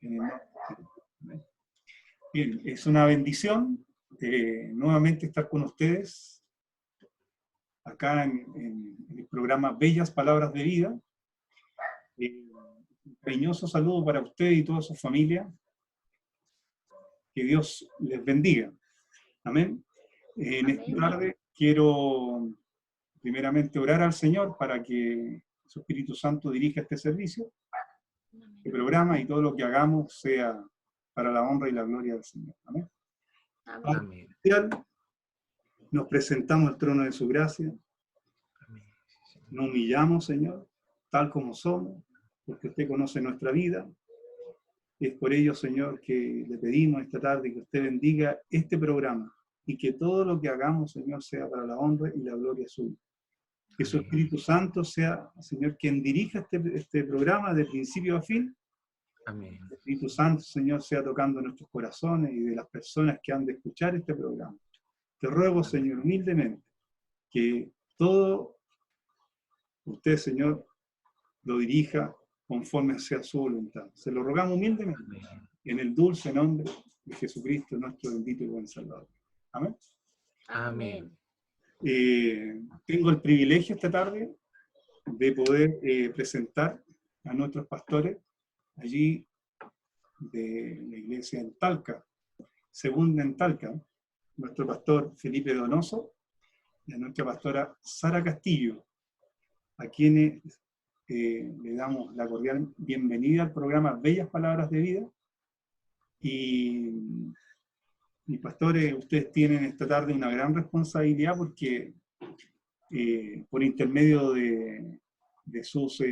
en el nombre de Jesús. Amén. Bien, es una bendición nuevamente estar con ustedes acá en el programa Bellas Palabras de Vida. Un cariñoso saludo para usted y toda su familia. Que Dios les bendiga. Amén. En esta tarde quiero primeramente orar al Señor para que su Espíritu Santo dirija este servicio, este programa, y todo lo que hagamos sea para la honra y la gloria del Señor. Amén. Amén. Nos presentamos al trono de su gracia. Nos humillamos, Señor, tal como somos, porque usted conoce nuestra vida. Y es por ello, Señor, que le pedimos esta tarde que usted bendiga este programa y que todo lo que hagamos, Señor, sea para la honra y la gloria suya. Que su Espíritu Santo sea, Señor, quien dirija este programa de principio a fin. Amén. El Espíritu Santo, Señor, sea tocando nuestros corazones y de las personas que han de escuchar este programa. Te ruego, Señor, humildemente, que todo usted, Señor, lo dirija conforme sea su voluntad. Se lo rogamos humildemente, en el dulce nombre de Jesucristo, nuestro bendito y buen Salvador. Amén. Amén. Tengo el privilegio esta tarde de poder presentar a nuestros pastores allí de la iglesia en Talca, segunda en Talca, nuestro pastor Felipe Donoso y a nuestra pastora Sara Castillo, a quienes le damos la cordial bienvenida al programa Bellas Palabras de Vida. Y mis pastores, ustedes tienen esta tarde una gran responsabilidad porque por intermedio de sus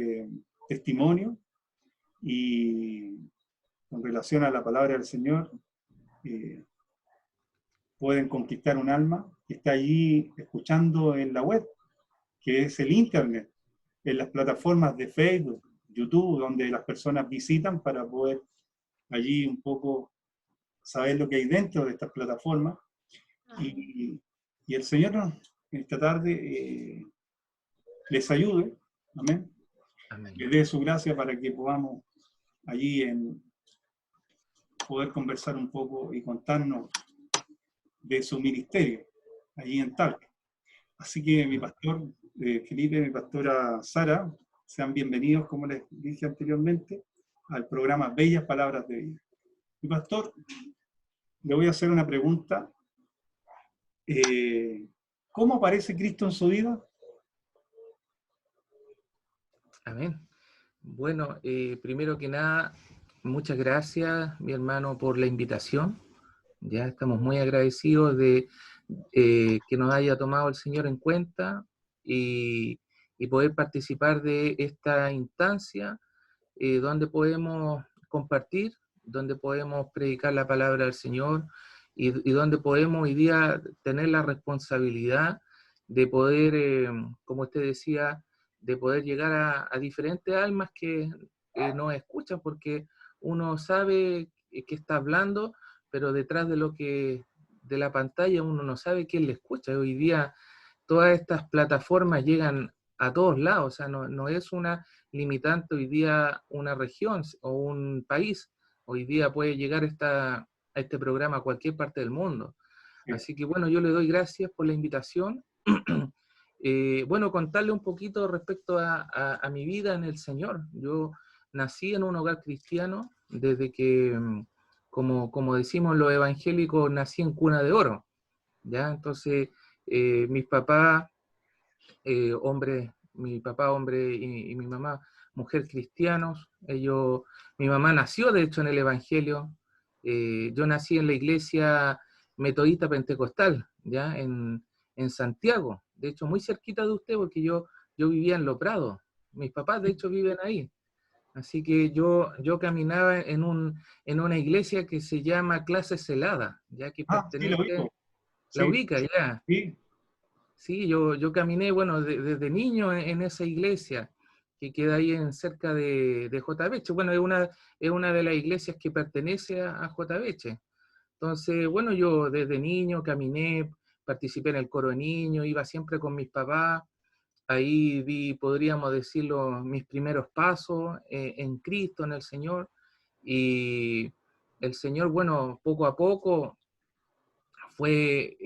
testimonios y con relación a la palabra del Señor, pueden conquistar un alma que está allí escuchando en la web, que es el Internet, en las plataformas de Facebook, YouTube, donde las personas visitan para poder allí un poco saber lo que hay dentro de estas plataformas. Y el Señor esta tarde les ayude, amén, Amén. que dé su gracia para que podamos allí poder conversar un poco y contarnos de su ministerio allí en Talca. Así que mi pastor Felipe, mi pastora Sara, sean bienvenidos, como les dije anteriormente, al programa Bellas Palabras de Vida. Mi pastor, le voy a hacer una pregunta. ¿Cómo aparece Cristo en su vida? Amén. Bueno, primero que nada, muchas gracias, mi hermano, por la invitación. Ya estamos muy agradecidos de que nos haya tomado el Señor en cuenta y poder participar de esta instancia donde podemos compartir, donde podemos predicar la palabra del Señor y donde podemos hoy día tener la responsabilidad de poder, como usted decía, de poder llegar a diferentes almas que nos escuchan, porque uno sabe que está hablando, pero detrás de la pantalla uno no sabe quién le escucha. Hoy día todas estas plataformas llegan a todos lados, o sea, no es una limitante hoy día una región o un país. Hoy día puede llegar a este programa a cualquier parte del mundo. Así que bueno, yo le doy gracias por la invitación. Bueno, contarle un poquito respecto a mi vida en el Señor. Yo nací en un hogar cristiano desde que, como decimos los evangélicos, nací en cuna de oro. ¿Ya? Entonces, mis papás, mi papá hombre y mi mamá mujer cristianos. Mi mamá nació de hecho en el Evangelio. Yo nací en la iglesia metodista pentecostal, ¿ya? En Santiago, de hecho muy cerquita de usted porque yo vivía en Los Prados. Mis papás de hecho viven ahí. Así que yo caminaba en una iglesia que se llama Clase Celada, ya que Sí, lo pertenece, ubico. la Sí, ubica ya. sí. Sí, yo caminé, bueno, desde niño en esa iglesia que queda ahí cerca de JBH. Bueno, es una de las iglesias que pertenece a JBH. Entonces, bueno, yo desde niño caminé, participé en el coro de niños, iba siempre con mis papás. Ahí di, podríamos decirlo, mis primeros pasos en Cristo, en el Señor. Y el Señor, bueno, poco a poco fue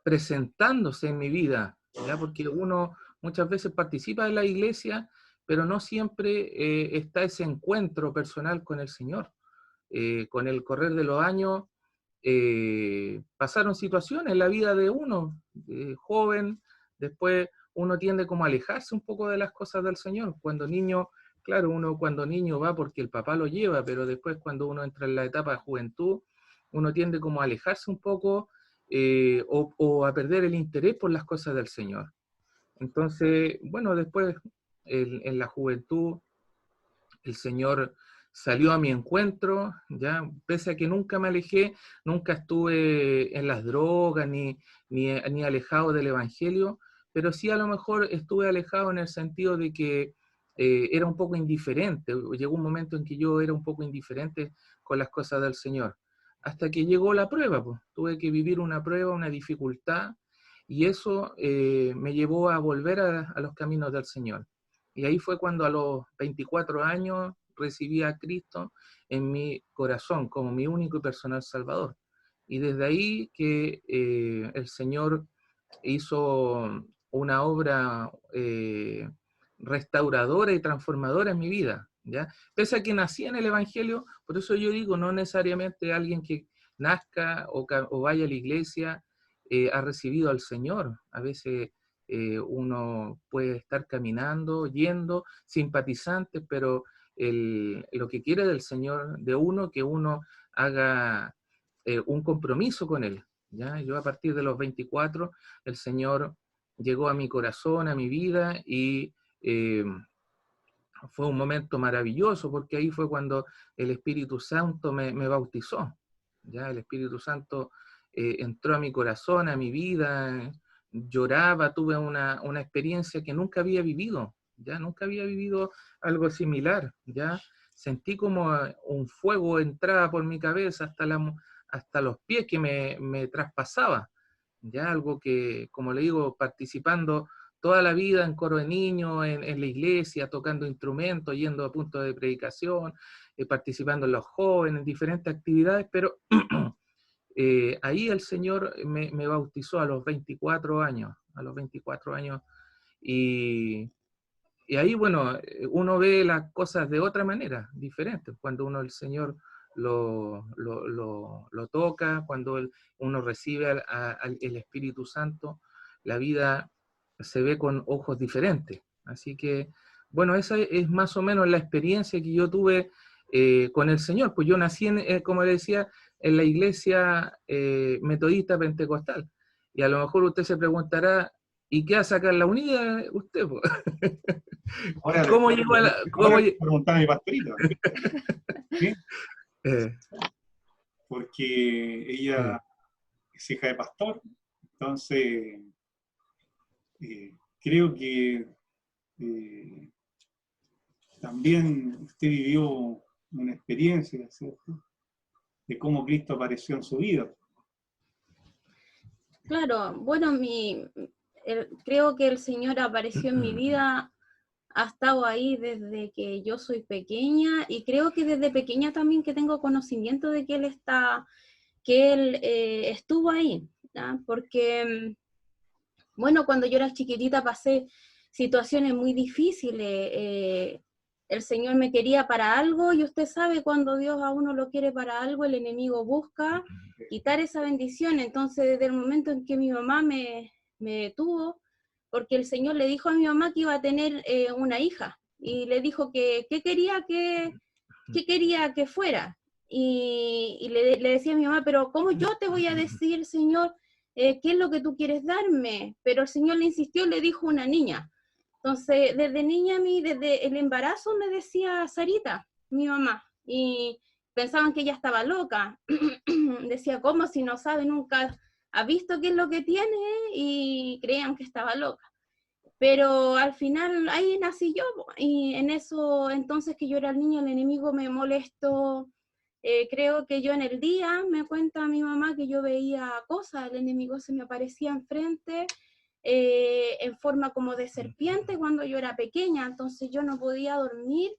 presentándose en mi vida, ¿ya? Porque uno muchas veces participa en la iglesia, pero no siempre está ese encuentro personal con el Señor. Con el correr de los años pasaron situaciones en la vida de uno, joven, después uno tiende como a alejarse un poco de las cosas del Señor. Cuando niño, claro, uno cuando niño va porque el papá lo lleva, pero después cuando uno entra en la etapa de juventud, uno tiende como a alejarse un poco o a perder el interés por las cosas del Señor. Entonces, bueno, después en la juventud el Señor salió a mi encuentro, ya, pese a que nunca me alejé, nunca estuve en las drogas ni alejado del Evangelio, pero sí a lo mejor estuve alejado en el sentido de que era un poco indiferente. Llegó un momento en que yo era un poco indiferente con las cosas del Señor, hasta que llegó la prueba, pues. Tuve que vivir una prueba, una dificultad, y eso me llevó a volver a los caminos del Señor. Y ahí fue cuando a los 24 años recibí a Cristo en mi corazón como mi único y personal Salvador. Y desde ahí que el Señor hizo una obra restauradora y transformadora en mi vida, ¿ya? Pese a que nací en el Evangelio, por eso yo digo, no necesariamente alguien que nazca o vaya a la iglesia ha recibido al Señor. A veces uno puede estar caminando, yendo, simpatizante, pero lo que quiere del Señor, de uno, que uno haga un compromiso con Él. ¿Ya? Yo a partir de los 24, el Señor llegó a mi corazón, a mi vida, y fue un momento maravilloso, porque ahí fue cuando el Espíritu Santo me bautizó. ¿Ya? El Espíritu Santo entró a mi corazón, a mi vida, lloraba, tuve una experiencia que nunca había vivido, ya nunca había vivido algo similar, ya sentí como un fuego entraba por mi cabeza hasta los pies que me traspasaba, ya algo que, como le digo, participando toda la vida en coro de niños, en la iglesia, tocando instrumentos, yendo a puntos de predicación, participando en los jóvenes, en diferentes actividades, pero ahí el Señor me bautizó a los 24 años, y ahí, bueno, uno ve las cosas de otra manera, diferente, cuando uno el Señor lo toca, cuando uno recibe el Espíritu Santo, la vida se ve con ojos diferentes. Así que, bueno, esa es más o menos la experiencia que yo tuve con el Señor. Pues yo nací, como decía, en la iglesia metodista pentecostal. Y a lo mejor usted se preguntará, ¿y qué hace acá en la unidad usted? Ahora, ¿Cómo llegó a la...? ahora preguntar a mi pastorita. ¿Sí? Eh, Porque ella es hija de pastor, entonces creo que también usted vivió una experiencia, ¿cierto?, de cómo Cristo apareció en su vida. Claro, bueno, creo que el Señor apareció en mi vida, ha estado ahí desde que yo soy pequeña, y creo que desde pequeña también que tengo conocimiento de que Él estuvo ahí, ¿ya? Porque, bueno, cuando yo era chiquitita pasé situaciones muy difíciles. El Señor me quería para algo, y usted sabe, cuando Dios a uno lo quiere para algo, el enemigo busca quitar esa bendición. Entonces, desde el momento en que mi mamá me tuvo, porque el Señor le dijo a mi mamá que iba a tener una hija, y le dijo que quería que fuera. Y le decía a mi mamá, pero ¿cómo yo te voy a decir, Señor, qué es lo que tú quieres darme? Pero el Señor le insistió, le dijo una niña. Entonces, desde niña, desde el embarazo me decía Sarita, mi mamá, y pensaban que ella estaba loca. Decía, ¿cómo si no sabe, nunca ha visto qué es lo que tiene? Y creían que estaba loca. Pero al final ahí nací yo, y en eso entonces que yo era el niño, el enemigo me molestó. Creo que yo en el día, me cuenta mi mamá, que yo veía cosas, el enemigo se me aparecía enfrente en forma como de serpiente cuando yo era pequeña, entonces yo no podía dormir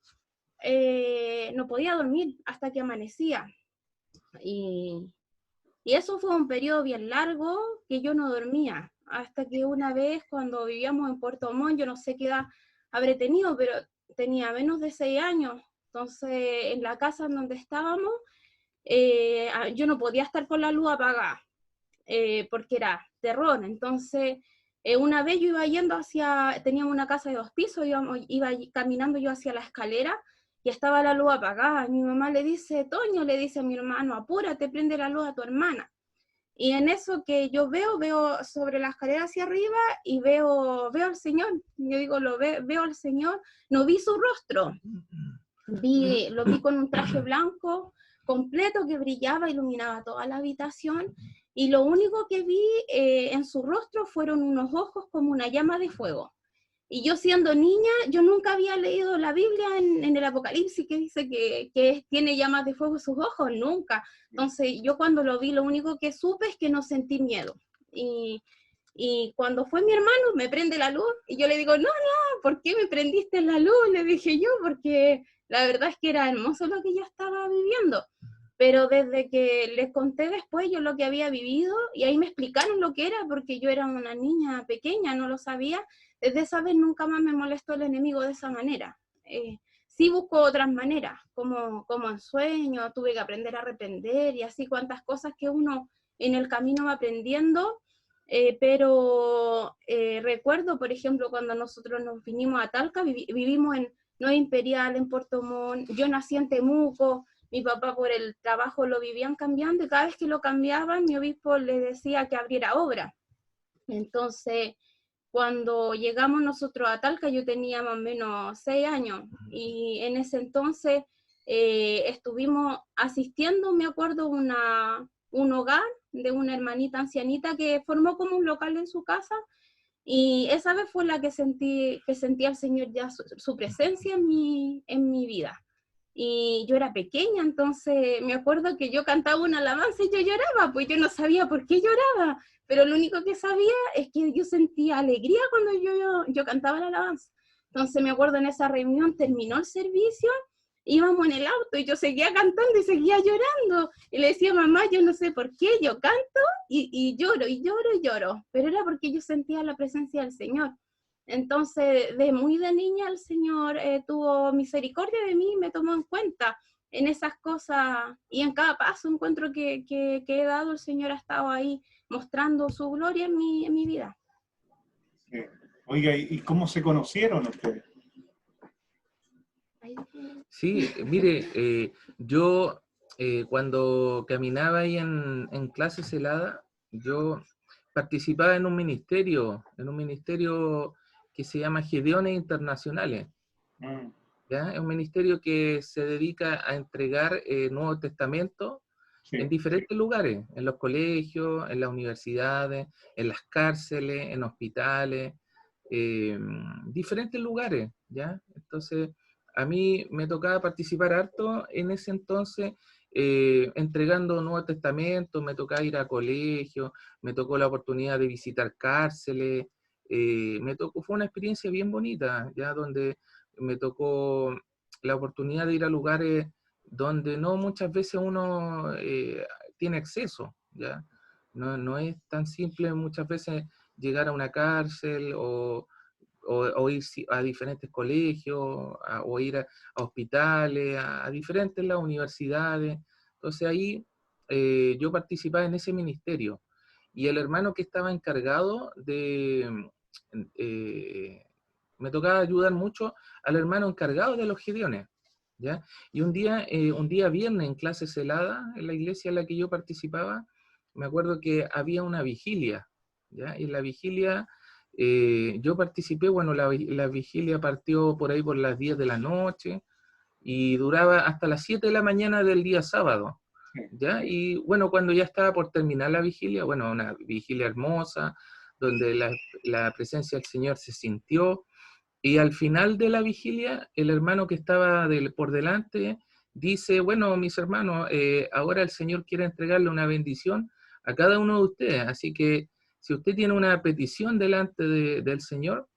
no podía dormir hasta que amanecía. Y eso fue un periodo bien largo que yo no dormía, hasta que una vez cuando vivíamos en Puerto Montt, yo no sé qué edad habré tenido, pero tenía menos de 6 años. Entonces, en la casa en donde estábamos, yo no podía estar con la luz apagada, porque era terror. Entonces, una vez yo iba yendo teníamos una casa de 2 pisos, iba caminando yo hacia la escalera, y estaba la luz apagada. Mi mamá le dice, Toño, le dice a mi hermano, apúrate, prende la luz a tu hermana. Y en eso que yo veo sobre la escalera hacia arriba y veo al Señor. Yo digo, veo al Señor, no vi su rostro, lo vi con un traje blanco completo que brillaba, iluminaba toda la habitación, y lo único que vi en su rostro fueron unos ojos como una llama de fuego. Y yo siendo niña, yo nunca había leído la Biblia en el Apocalipsis que dice que tiene llamas de fuego en sus ojos, nunca. Entonces yo cuando lo vi, lo único que supe es que no sentí miedo. Y cuando fue mi hermano, me prende la luz, y yo le digo, no, ¿por qué me prendiste la luz? Le dije yo, porque la verdad es que era hermoso lo que yo estaba viviendo. Pero desde que les conté después yo lo que había vivido, y ahí me explicaron lo que era, porque yo era una niña pequeña, no lo sabía. Desde esa vez nunca más me molestó el enemigo de esa manera. Sí busco otras maneras, como en sueño, tuve que aprender a arrepender, y así cuantas cosas que uno en el camino va aprendiendo. Pero recuerdo, por ejemplo, cuando nosotros nos vinimos a Talca, vivimos en Nueva Imperial, en Puerto Montt. Yo nací en Temuco. Mi papá por el trabajo lo vivían cambiando, y cada vez que lo cambiaban, mi obispo le decía que abriera obra. Entonces, cuando llegamos nosotros a Talca, yo tenía más o menos 6 años, y en ese entonces estuvimos asistiendo, me acuerdo, un hogar de una hermanita ancianita que formó como un local en su casa, y esa vez fue la que sentí al Señor ya su presencia en mi vida. Y yo era pequeña, entonces me acuerdo que yo cantaba una alabanza y yo lloraba, pues yo no sabía por qué lloraba, pero lo único que sabía es que yo sentía alegría cuando yo cantaba la alabanza. Entonces me acuerdo, en esa reunión terminó el servicio, íbamos en el auto y yo seguía cantando y seguía llorando, y le decía, mamá, yo no sé por qué, yo canto y lloro y lloro y lloro, pero era porque yo sentía la presencia del Señor. Entonces, muy de niña, el Señor tuvo misericordia de mí y me tomó en cuenta en esas cosas, y en cada paso encuentro que he dado, el Señor ha estado ahí mostrando su gloria en mi vida. Oiga, ¿y cómo se conocieron ustedes? Sí, mire, yo cuando caminaba ahí en clases heladas, yo participaba en un ministerio que se llama Gedeones Internacionales. ¿Ya? Es un ministerio que se dedica a entregar Nuevo Testamento en diferentes lugares, en los colegios, en las universidades, en las cárceles, en hospitales, diferentes lugares, ¿ya? Entonces, a mí me tocaba participar harto en ese entonces, entregando Nuevo Testamento, me tocaba ir a colegios, me tocó la oportunidad de visitar cárceles, fue una experiencia bien bonita, ¿ya? Donde me tocó la oportunidad de ir a lugares donde no muchas veces uno tiene acceso, ¿ya? No es tan simple muchas veces llegar a una cárcel o ir a diferentes colegios, o ir a hospitales, a diferentes las universidades. Entonces ahí yo participaba en ese ministerio, y el hermano que estaba encargado me tocaba ayudar mucho al hermano encargado de los Gedeones, ¿ya? Y un día viernes, en clases heladas, en la iglesia en la que yo participaba, me acuerdo que había una vigilia, ¿ya? Y en la vigilia yo participé, bueno, la vigilia partió por ahí por las 10 de la noche y duraba hasta las 7 de la mañana del día sábado, ¿ya? Y bueno, cuando ya estaba por terminar la vigilia, bueno, una vigilia hermosa, donde la presencia del Señor se sintió, y al final de la vigilia, el hermano que estaba por delante dice, bueno, mis hermanos, ahora el Señor quiere entregarle una bendición a cada uno de ustedes, así que si usted tiene una petición delante del Señor,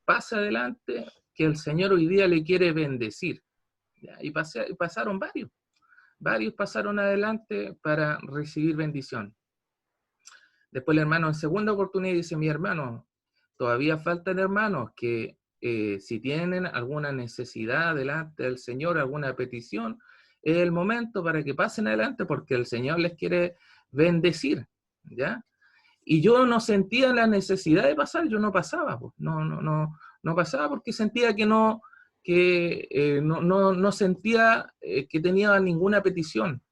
pasa adelante, que el Señor hoy día le quiere bendecir. ¿ya? Y pasaron varios pasaron adelante para recibir bendición. Después el hermano en segunda oportunidad dice, mi hermano, todavía faltan hermanos que si tienen alguna necesidad delante del Señor, alguna petición, es el momento para que pasen adelante porque el Señor les quiere bendecir, ¿ya? Y yo no sentía la necesidad de pasar, yo no pasaba, pues. No pasaba porque sentía que no sentía que tenía ninguna petición.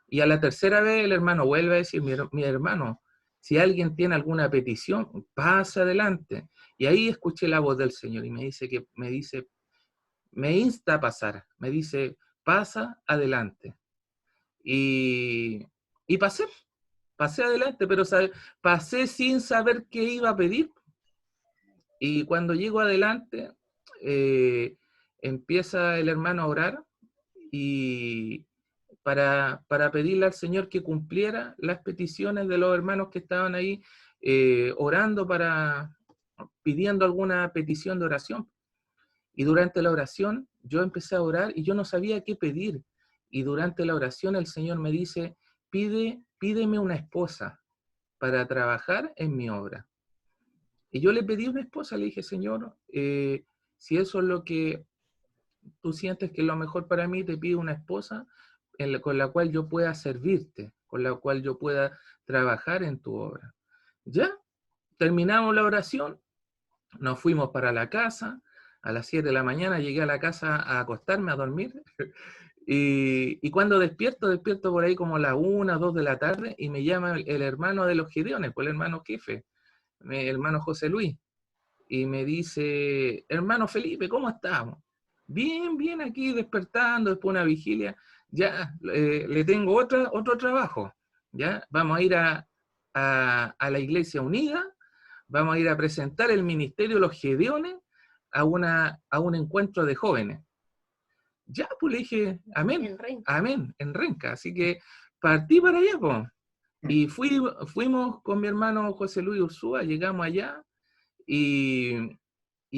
Y a la tercera vez el hermano vuelve a decir, mi hermano, si alguien tiene alguna petición, pasa adelante. Y ahí escuché la voz del Señor y me insta a pasar, me dice, pasa adelante. Y pasé adelante, pero pasé sin saber qué iba a pedir. Y cuando llego adelante, empieza el hermano a orar y para pedirle al Señor que cumpliera las peticiones de los hermanos que estaban ahí orando, pidiendo alguna petición de oración. Y durante la oración yo empecé a orar y yo no sabía qué pedir. Y durante la oración el Señor me dice, pídeme una esposa para trabajar en mi obra. Y yo le pedí una esposa, le dije, Señor, si eso es lo que tú sientes que es lo mejor para mí, te pido una esposa con la cual yo pueda servirte, con la cual yo pueda trabajar en tu obra. Ya, terminamos la oración, nos fuimos para la casa, a las 7 de la mañana llegué a la casa a acostarme, a dormir, y cuando despierto por ahí como a las 1, 2 de la tarde, y me llama el hermano de los Gedeones, pues el hermano jefe, el hermano José Luis, y me dice, hermano Felipe, ¿cómo estamos? Bien, bien, aquí despertando después de una vigilia, ya le tengo otro trabajo, ya vamos a ir a la Iglesia Unida, vamos a ir a presentar el ministerio de los Gedeones a un encuentro de jóvenes. Ya, pues le dije, amén, amén, en Renca, así que partí para allá, pues. Y fuimos con mi hermano José Luis Ursúa, llegamos allá, y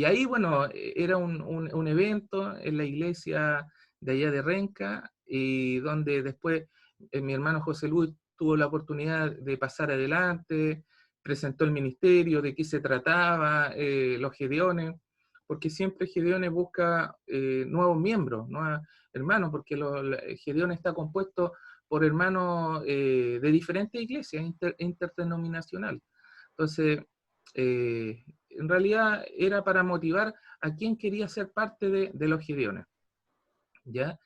ahí, bueno, era un evento en la iglesia de allá de Renca, y donde después mi hermano José Luis tuvo la oportunidad de pasar adelante, presentó el ministerio, de qué se trataba, los Gedeones, porque siempre Gedeones busca nuevos miembros, hermanos, porque Gedeones está compuesto por hermanos de diferentes iglesias interdenominacionales. Entonces, en realidad era para motivar a quien quería ser parte de los Gedeones, ¿ya?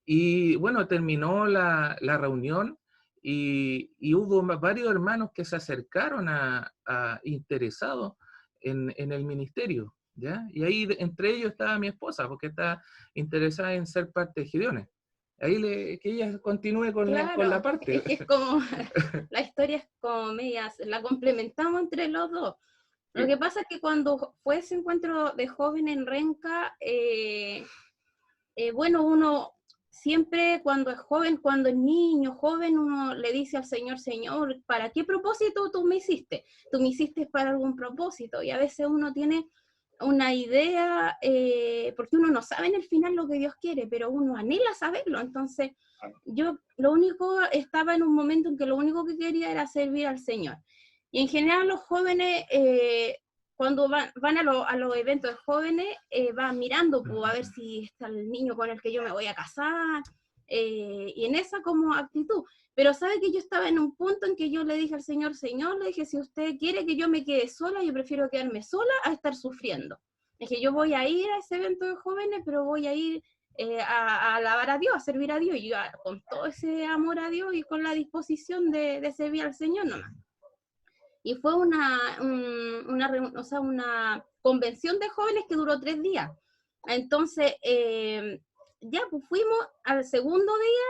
Y bueno, terminó la reunión y hubo varios hermanos que se acercaron interesados en el ministerio, ¿ya? Y ahí entre ellos estaba mi esposa, porque está interesada en ser parte de Gedeones. Ahí que ella continúe con la parte. Es que es como, la historia es como medias, la complementamos entre los dos. Lo que pasa es que cuando fue ese encuentro de joven en Renca, bueno, uno siempre cuando es joven, cuando es niño, joven, uno le dice al Señor, Señor, ¿para qué propósito tú me hiciste? Tú me hiciste para algún propósito, y a veces uno tiene una idea, porque uno no sabe en el final lo que Dios quiere, pero uno anhela saberlo. Entonces yo estaba en un momento en que lo único que quería era servir al Señor. Y en general los jóvenes, cuando van a los eventos de jóvenes, van mirando a ver si está el niño con el que yo me voy a casar, y en esa como actitud. Pero sabe que yo estaba en un punto en que yo le dije al Señor, le dije, si usted quiere que yo me quede sola, yo prefiero quedarme sola a estar sufriendo. Dije, yo voy a ir a ese evento de jóvenes, pero voy a ir a alabar a Dios, a servir a Dios, y yo con todo ese amor a Dios y con la disposición de servir al Señor nomás. Y fue una convención de jóvenes que duró 3 días. Entonces, ya pues fuimos al segundo día,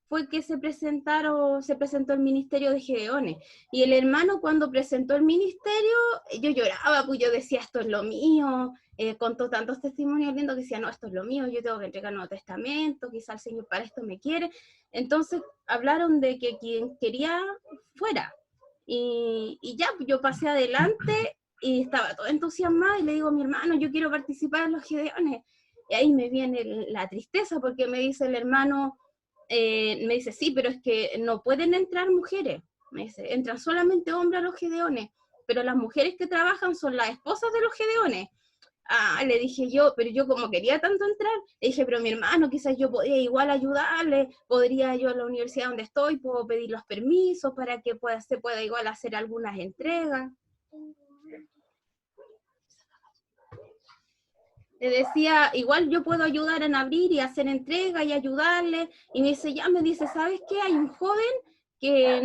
fue que se presentó el ministerio de Gedeones. Y el hermano cuando presentó el ministerio, yo lloraba, pues yo decía, esto es lo mío, contó tantos testimonios lindos que decía, no, esto es lo mío, yo tengo que entregar Nuevo Testamento, quizá el Señor para esto me quiere. Entonces hablaron de que quien quería fuera. Y ya, yo pasé adelante y estaba todo entusiasmada y le digo a mi hermano, yo quiero participar en los Gedeones. Y ahí me viene la tristeza, porque me dice el hermano, me dice, sí, pero es que no pueden entrar mujeres. Me dice, entran solamente hombres a los gedeones, pero las mujeres que trabajan son las esposas de los gedeones. Ah, le dije yo, pero yo como quería tanto entrar, le dije, pero mi hermano, quizás yo podría igual ayudarle, podría yo a la universidad donde estoy, puedo pedir los permisos para que se pueda igual hacer algunas entregas. Le decía, igual yo puedo ayudar en abrir y hacer entrega y ayudarle, y me dice, ya, me dice, ¿sabes qué? Hay un joven que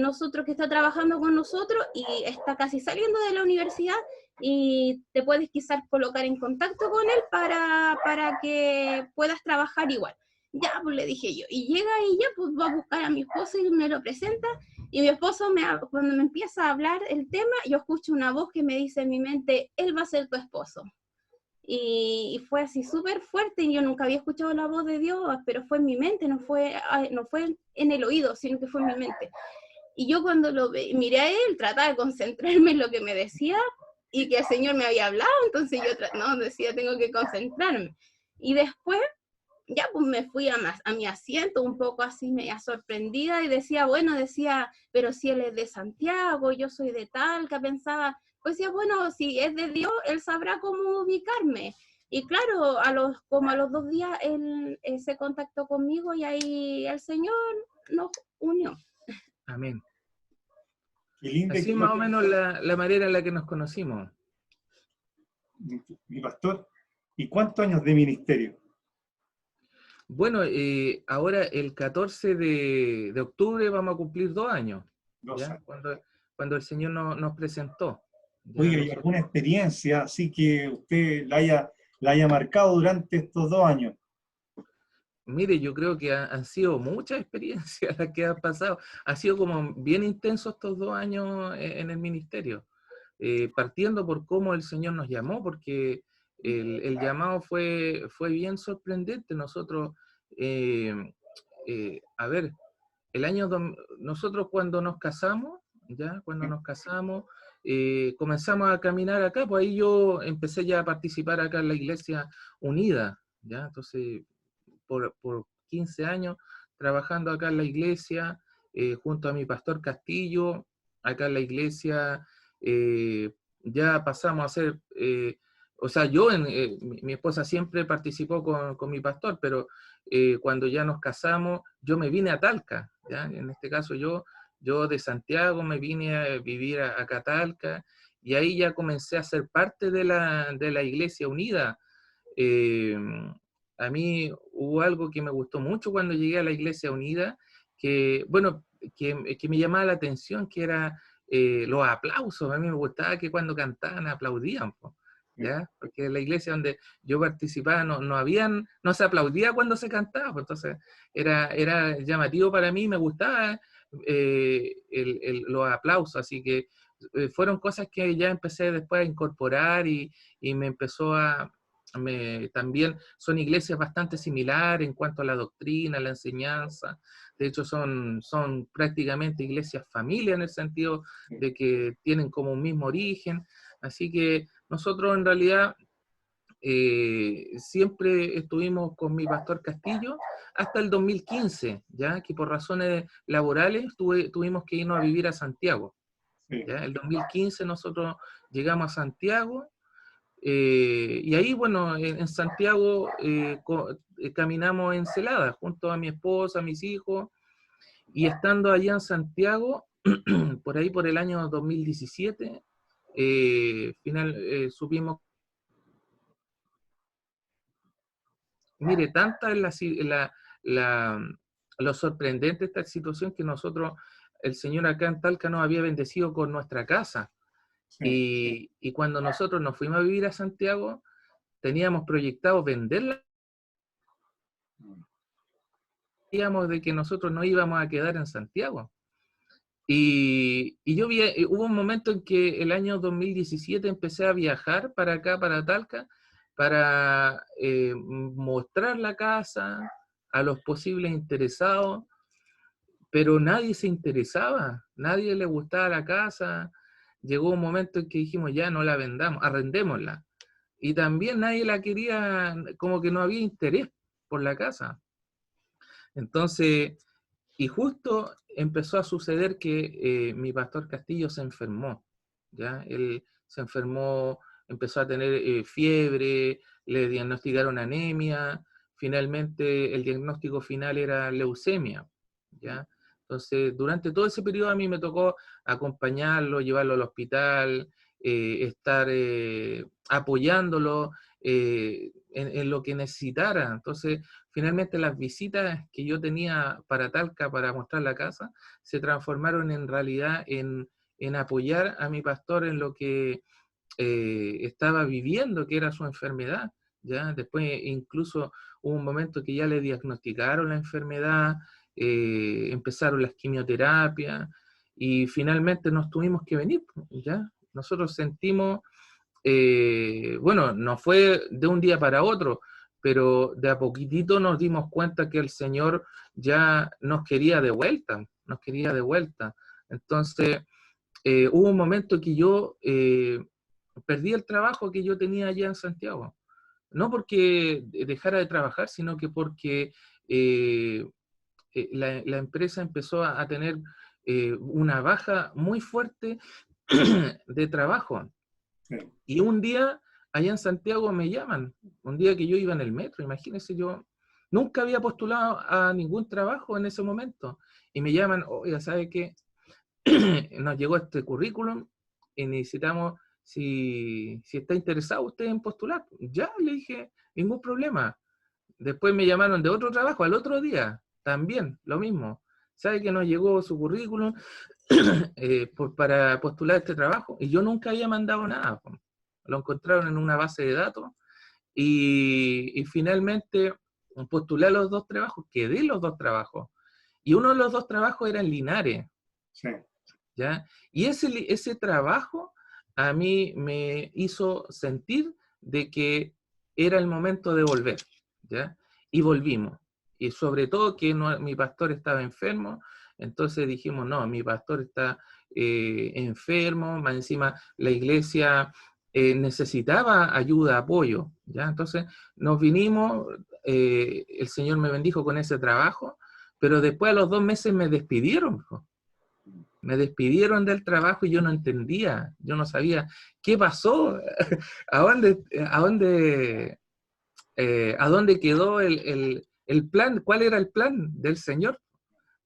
está trabajando con nosotros y está casi saliendo de la universidad y te puedes quizás colocar en contacto con él para que puedas trabajar igual. Ya, pues le dije yo, y llega ella, pues va a buscar a mi esposo y me lo presenta, y mi esposo cuando me empieza a hablar el tema, yo escucho una voz que me dice en mi mente, él va a ser tu esposo. Y fue así súper fuerte, y yo nunca había escuchado la voz de Dios, pero fue en mi mente, no fue en el oído, sino que fue en mi mente. Y yo cuando miré a él, trataba de concentrarme en lo que me decía, y que el Señor me había hablado, entonces yo decía, tengo que concentrarme. Y después, ya pues me fui a mi asiento un poco así, media sorprendida, y decía, pero si él es de Santiago, yo soy de Talca, pensaba, pues decía, bueno, si es de Dios, él sabrá cómo ubicarme. Y claro, como a los 2 días, él se contactó conmigo, y ahí el Señor nos unió. Amén. Qué linda Así más o menos la manera en la que nos conocimos. Mi pastor. ¿Y cuántos años de ministerio? Bueno, ahora el 14 de octubre vamos a cumplir 2 años, 2 ¿ya? años. Cuando el Señor nos presentó. Oiga, ¿y alguna experiencia así que usted la haya marcado durante estos 2 años? Mire, yo creo que han sido muchas experiencias las que han pasado. Ha sido como bien intenso estos 2 años en el ministerio. Partiendo por cómo el Señor nos llamó, porque el llamado fue bien sorprendente. Nosotros, a ver, nosotros cuando nos casamos, comenzamos a caminar acá, pues ahí yo empecé ya a participar acá en la Iglesia Unida, ¿ya? Entonces, por 15 años trabajando acá en la iglesia, junto a mi pastor Castillo, acá en la iglesia, ya pasamos a ser, o sea, mi esposa siempre participó con mi pastor, pero cuando ya nos casamos, yo me vine a Talca, ¿ya? En este caso yo de Santiago me vine a vivir acá a Talca, y ahí ya comencé a ser parte de la Iglesia Unida. A mí hubo algo que me gustó mucho cuando llegué a la Iglesia Unida, que me llamaba la atención, que era los aplausos. A mí me gustaba que cuando cantaban aplaudían, ¿ya? Porque en la iglesia donde yo participaba no se aplaudía cuando se cantaba, pues. Entonces era llamativo para mí, me gustaba los aplausos, así que fueron cosas que ya empecé después a incorporar, y me empezó también son iglesias bastante similares en cuanto a la doctrina, la enseñanza. De hecho, son prácticamente iglesias familia, en el sentido de que tienen como un mismo origen. Así que nosotros en realidad siempre estuvimos con mi pastor Castillo hasta el 2015, ¿ya? Que por razones laborales tuvimos que irnos a vivir a Santiago. ¿Ya? El 2015 nosotros llegamos a Santiago. Y ahí, bueno, en Santiago caminamos en Celada junto a mi esposa, mis hijos, y estando allá en Santiago, por ahí por el año 2017, supimos, mire, tanta es lo sorprendente de esta situación, que el Señor acá en Talca nos había bendecido con nuestra casa. Sí. Y cuando nosotros nos fuimos a vivir a Santiago, teníamos proyectado venderla, digamos, de que nosotros no íbamos a quedar en Santiago. Y hubo un momento en que el año 2017 empecé a viajar para acá, para Talca, para mostrar la casa a los posibles interesados, pero nadie se interesaba, nadie le gustaba la casa. Llegó un momento en que dijimos, ya no la vendamos, arrendémosla. y también nadie la quería, como que no había interés por la casa. Entonces, y justo empezó a suceder que mi pastor Castillo se enfermó, ¿ya? Él se enfermó, empezó a tener fiebre, le diagnosticaron anemia, finalmente el diagnóstico final era leucemia, ¿ya? Entonces, durante todo ese periodo a mí me tocó acompañarlo, llevarlo al hospital, estar apoyándolo en lo que necesitara. Entonces, finalmente las visitas que yo tenía para Talca, para mostrar la casa, se transformaron en realidad en apoyar a mi pastor en lo que estaba viviendo, que era su enfermedad. ¿Ya? Después incluso hubo un momento que ya le diagnosticaron la enfermedad, empezaron las quimioterapias y finalmente nos tuvimos que venir. ¿Ya? Nosotros sentimos, bueno, no fue de un día para otro, pero de a poquitito nos dimos cuenta que el Señor ya nos quería de vuelta, nos quería de vuelta. Entonces, hubo un momento que yo perdí el trabajo que yo tenía allá en Santiago. No porque dejara de trabajar, sino que porque la empresa empezó a tener una baja muy fuerte de trabajo. Sí. Y un día, allá en Santiago me llaman, un día que yo iba en el metro, imagínense, yo nunca había postulado a ningún trabajo en ese momento, y me llaman, oiga, ¿sabe qué? Nos llegó este currículum y necesitamos, si está interesado usted en postular. Ya, le dije, ningún problema. Después me llamaron de otro trabajo, al otro día, también, lo mismo. ¿Sabe que nos llegó su currículum para postular este trabajo? Y yo nunca había mandado nada. Lo encontraron en una base de datos y finalmente postulé a los dos trabajos, quedé los dos trabajos. Y uno de los dos trabajos era en Linares. Sí. ¿Ya? Y ese trabajo a mí me hizo sentir de que era el momento de volver, ¿ya? Y volvimos. Y sobre todo que mi pastor estaba enfermo, entonces dijimos, no, mi pastor está enfermo, más encima la iglesia necesitaba ayuda, apoyo, ¿ya? Entonces nos vinimos, el Señor me bendijo con ese trabajo, pero después a los 2 meses me despidieron, ¿no? Me despidieron del trabajo y yo no entendía, yo no sabía qué pasó, a dónde quedó el plan, cuál era el plan del Señor.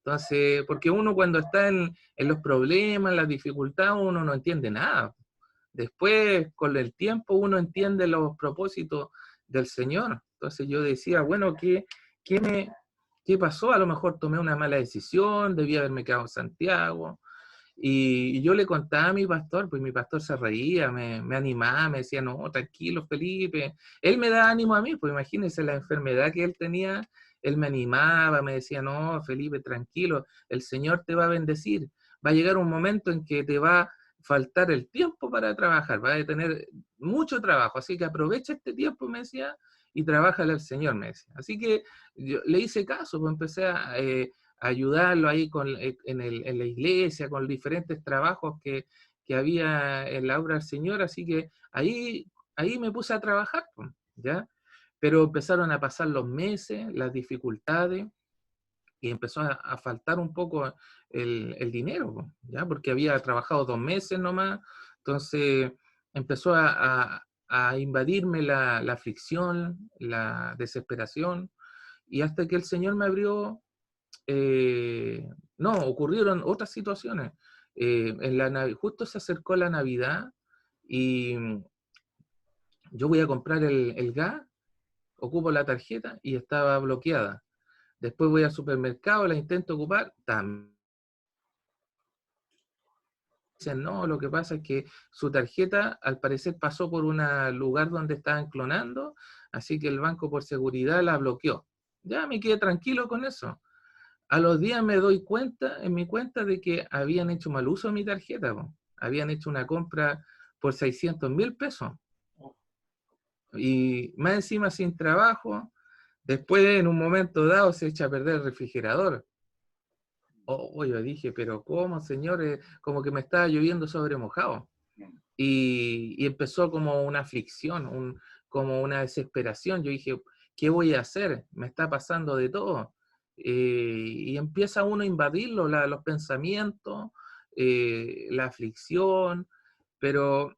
Entonces, porque uno cuando está en los problemas, las dificultades, uno no entiende nada. Después, con el tiempo, uno entiende los propósitos del Señor. Entonces yo decía, bueno, ¿qué pasó? A lo mejor tomé una mala decisión, debía haberme quedado en Santiago. Y yo le contaba a mi pastor, pues mi pastor se reía, me animaba, me decía, no, tranquilo, Felipe. Él me da ánimo a mí, pues imagínense la enfermedad que él tenía, él me animaba, me decía, no, Felipe, tranquilo, el Señor te va a bendecir. Va a llegar un momento en que te va a faltar el tiempo para trabajar, vas a tener mucho trabajo, así que aprovecha este tiempo, me decía, y trabájale al Señor, me decía. Así que yo le hice caso, pues empecé a ayudarlo ahí en la iglesia, con diferentes trabajos que había en la obra del Señor, así que ahí me puse a trabajar, ¿ya? Pero empezaron a pasar los meses, las dificultades, y empezó a faltar un poco el dinero, ¿ya? Porque había trabajado 2 meses nomás, entonces empezó a invadirme la aflicción, la desesperación, y hasta que el Señor me abrió no, ocurrieron otras situaciones. Justo se acercó la Navidad y yo voy a comprar el gas, ocupo la tarjeta y estaba bloqueada. Después voy al supermercado, la intento ocupar, también dicen, no, lo que pasa es que su tarjeta al parecer pasó por un lugar donde estaban clonando, así que el banco por seguridad la bloqueó. Ya me quedé tranquilo con eso. A los días me doy cuenta, en mi cuenta, de que habían hecho mal uso de mi tarjeta. Habían hecho una compra por 600.000 pesos. Y más encima sin trabajo. Después, en un momento dado, se echa a perder el refrigerador. Yo dije, pero ¿cómo, señores? Como que me estaba lloviendo sobre mojado. y empezó como una aflicción, como una desesperación. Yo dije, ¿qué voy a hacer? Me está pasando de todo. Y empieza uno a invadirlo, los pensamientos, la aflicción, pero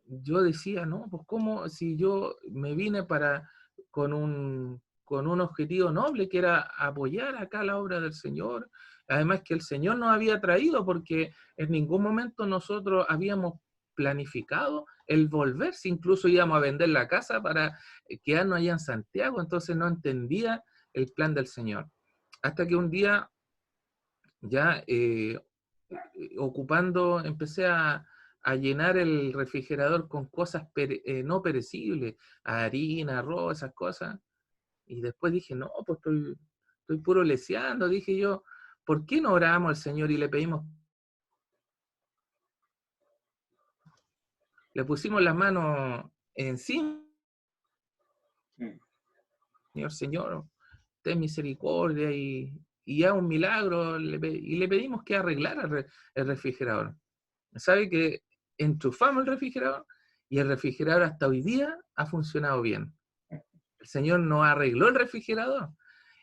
yo decía, no, pues cómo si yo me vine con un objetivo noble que era apoyar acá la obra del Señor, además que el Señor nos había traído, porque en ningún momento nosotros habíamos planificado el volverse, incluso íbamos a vender la casa para quedarnos allá en Santiago, entonces no entendía el plan del Señor. Hasta que un día ya ocupando, empecé a llenar el refrigerador con cosas no perecibles, harina, arroz, esas cosas. Y después dije, no, pues estoy puro leseando. Dije yo, ¿por qué no oramos al Señor y le pedimos? Le pusimos las manos encima, Señor, ten misericordia y haga un milagro. Y le pedimos que arreglara el refrigerador. ¿Sabe que enchufamos el refrigerador y el refrigerador hasta hoy día ha funcionado bien? El Señor nos arregló el refrigerador.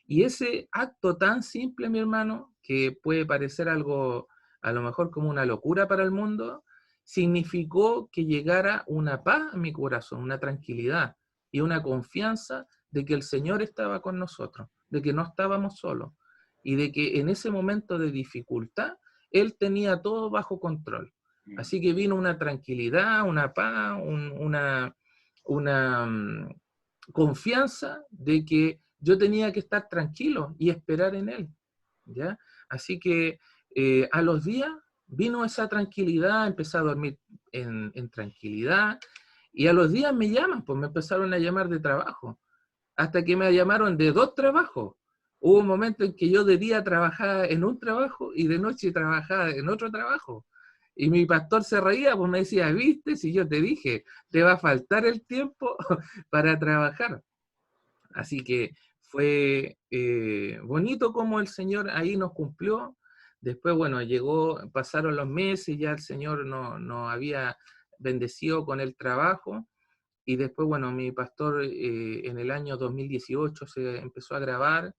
Y ese acto tan simple, mi hermano, que puede parecer algo a lo mejor como una locura para el mundo, significó que llegara una paz a mi corazón, una tranquilidad y una confianza de que el Señor estaba con nosotros, de que no estábamos solos y de que en ese momento de dificultad Él tenía todo bajo control. Así que vino una tranquilidad, una paz, una confianza de que yo tenía que estar tranquilo y esperar en Él, ¿ya? Así que a los días vino esa tranquilidad, empecé a dormir en tranquilidad, y a los días me llaman, pues me empezaron a llamar de trabajo, hasta que me llamaron de 2 trabajos. Hubo un momento en que yo de día trabajaba en un trabajo y de noche trabajaba en otro trabajo. Y mi pastor se reía, pues me decía, ¿viste? Si yo te dije, te va a faltar el tiempo para trabajar. Así que fue bonito como el Señor ahí nos cumplió. Después, bueno, pasaron los meses, ya el Señor nos había bendecido con el trabajo. Y después, bueno, mi pastor en el año 2018 se empezó a grabar.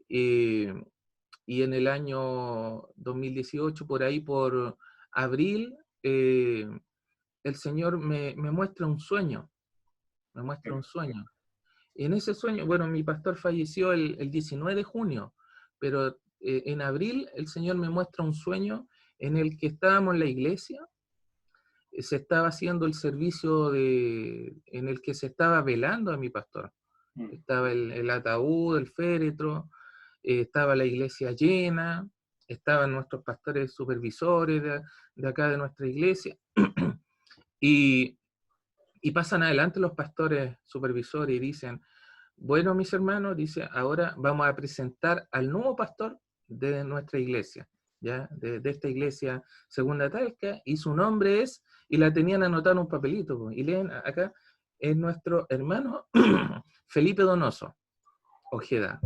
Y en el año 2018, por ahí, por abril, el Señor me muestra un sueño. Me muestra un sueño. Y en ese sueño, bueno, mi pastor falleció el 19 de junio, pero en abril el Señor me muestra un sueño en el que estábamos en la iglesia, se estaba haciendo el servicio en el que se estaba velando a mi pastor. Estaba el ataúd, el féretro, estaba la iglesia llena, estaban nuestros pastores supervisores de acá de nuestra iglesia, y pasan adelante los pastores supervisores y dicen, bueno, mis hermanos, dice, ahora vamos a presentar al nuevo pastor de nuestra iglesia, ¿ya? De esta iglesia Segunda Talca, y su nombre es, y la tenían anotado en un papelito, y leen acá, es nuestro hermano Felipe Donoso Ojeda.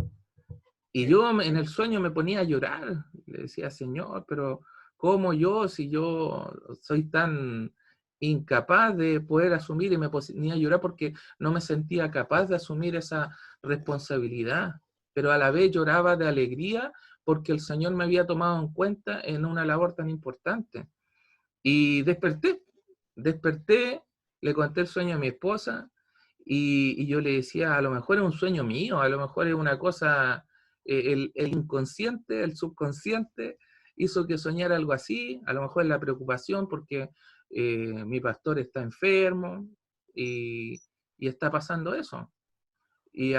Y yo en el sueño me ponía a llorar, le decía, Señor, pero ¿cómo yo, si yo soy tan incapaz de poder asumir? Y me ponía a llorar porque no me sentía capaz de asumir esa responsabilidad, pero a la vez lloraba de alegría porque el Señor me había tomado en cuenta en una labor tan importante. Y desperté, le conté el sueño a mi esposa y yo le decía, a lo mejor es un sueño mío, a lo mejor es una cosa, el inconsciente, el subconsciente hizo que soñara algo así, a lo mejor es la preocupación porque mi pastor está enfermo y está pasando eso. Y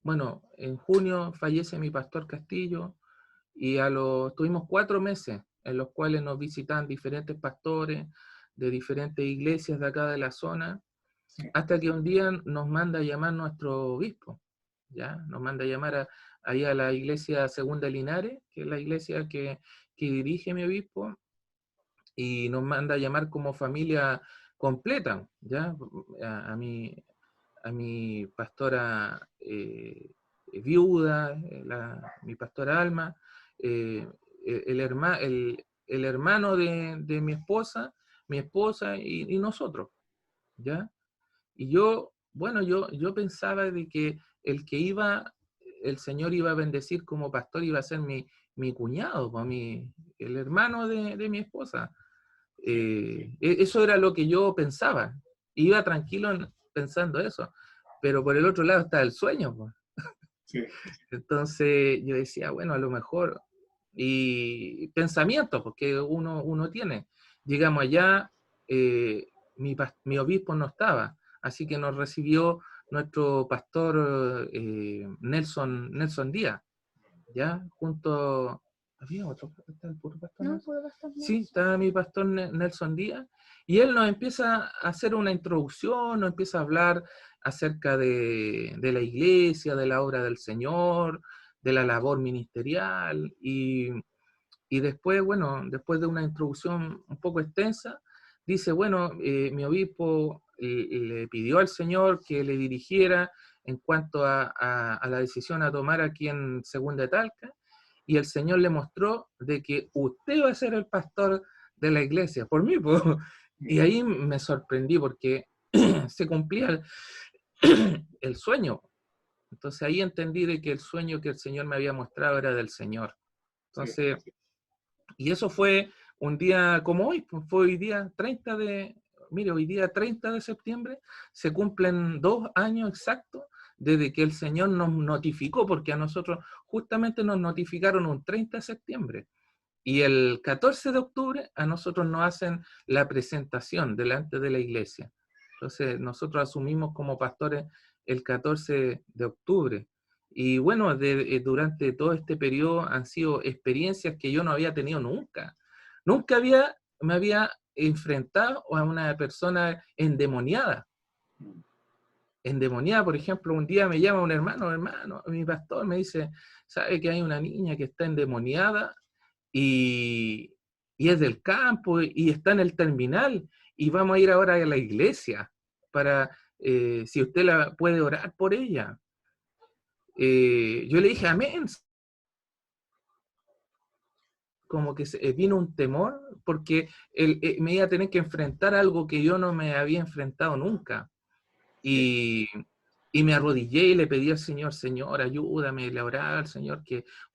bueno, en junio fallece mi pastor Castillo y tuvimos 4 meses en los cuales nos visitan diferentes pastores de diferentes iglesias de acá de la zona, hasta que un día nos manda a llamar nuestro obispo, ¿ya? Nos manda a llamar ahí a la iglesia Segunda Linares, que es la iglesia que dirige mi obispo, y nos manda a llamar como familia completa, ¿ya? A mi pastora viuda, mi pastora Alma, el hermano de mi esposa, mi esposa y nosotros, ¿ya? Y yo, bueno, yo pensaba de que el Señor iba a bendecir como pastor, iba a ser mi cuñado, pues, el hermano de mi esposa. Eso era lo que yo pensaba. Iba tranquilo pensando eso. Pero por el otro lado está el sueño, pues. Sí. Entonces yo decía, bueno, a lo mejor, y pensamientos, porque uno tiene. Llegamos allá, mi obispo no estaba, así que nos recibió nuestro pastor Nelson Díaz, ¿ya? Junto, ¿había otro? ¿Está el puro pastor? No, puedo pastor. Sí, está mi pastor Nelson Díaz, y él nos empieza a hacer una introducción, nos empieza a hablar acerca de la iglesia, de la obra del Señor, de la labor ministerial, y después, bueno, después de una introducción un poco extensa, dice, bueno, mi obispo le pidió al Señor que le dirigiera en cuanto a la decisión a tomar aquí en Segunda de Talca, y el Señor le mostró de que usted va a ser el pastor de la iglesia, por mí, pues. Y ahí me sorprendí porque se cumplía el sueño. Entonces ahí entendí de que el sueño que el Señor me había mostrado era del Señor. Entonces, y eso fue un día como hoy, pues fue hoy día 30 de, mire, hoy día 30 de septiembre se cumplen 2 años exactos desde que el Señor nos notificó, porque a nosotros justamente nos notificaron un 30 de septiembre. Y el 14 de octubre a nosotros nos hacen la presentación delante de la iglesia. Entonces nosotros asumimos como pastores el 14 de octubre. Y bueno, durante todo este periodo han sido experiencias que yo no había tenido nunca. Nunca me había enfrentado a una persona endemoniada. Endemoniada, por ejemplo, un día me llama un hermano, mi pastor me dice, ¿sabe que hay una niña que está endemoniada? Y es del campo y está en el terminal y vamos a ir ahora a la iglesia para, si usted la puede orar por ella. Yo le dije, amén. Como que vino un temor porque me iba a tener que enfrentar algo que yo no me había enfrentado nunca. Y me arrodillé y le pedí al Señor, Señor, ayúdame, le oraba al Señor,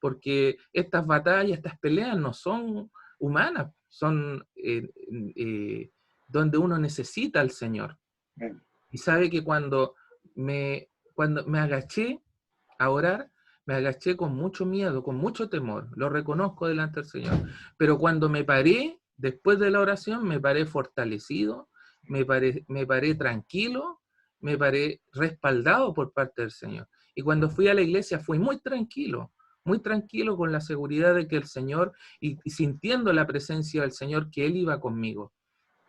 porque estas batallas, estas peleas no son humanas, son donde uno necesita al Señor. Y sabe que cuando me agaché a orar, me agaché con mucho miedo, con mucho temor, lo reconozco delante del Señor. Pero cuando me paré, después de la oración, me paré fortalecido, me paré tranquilo, me paré respaldado por parte del Señor. Y cuando fui a la iglesia fui muy tranquilo con la seguridad de que el Señor, y sintiendo la presencia del Señor, que Él iba conmigo.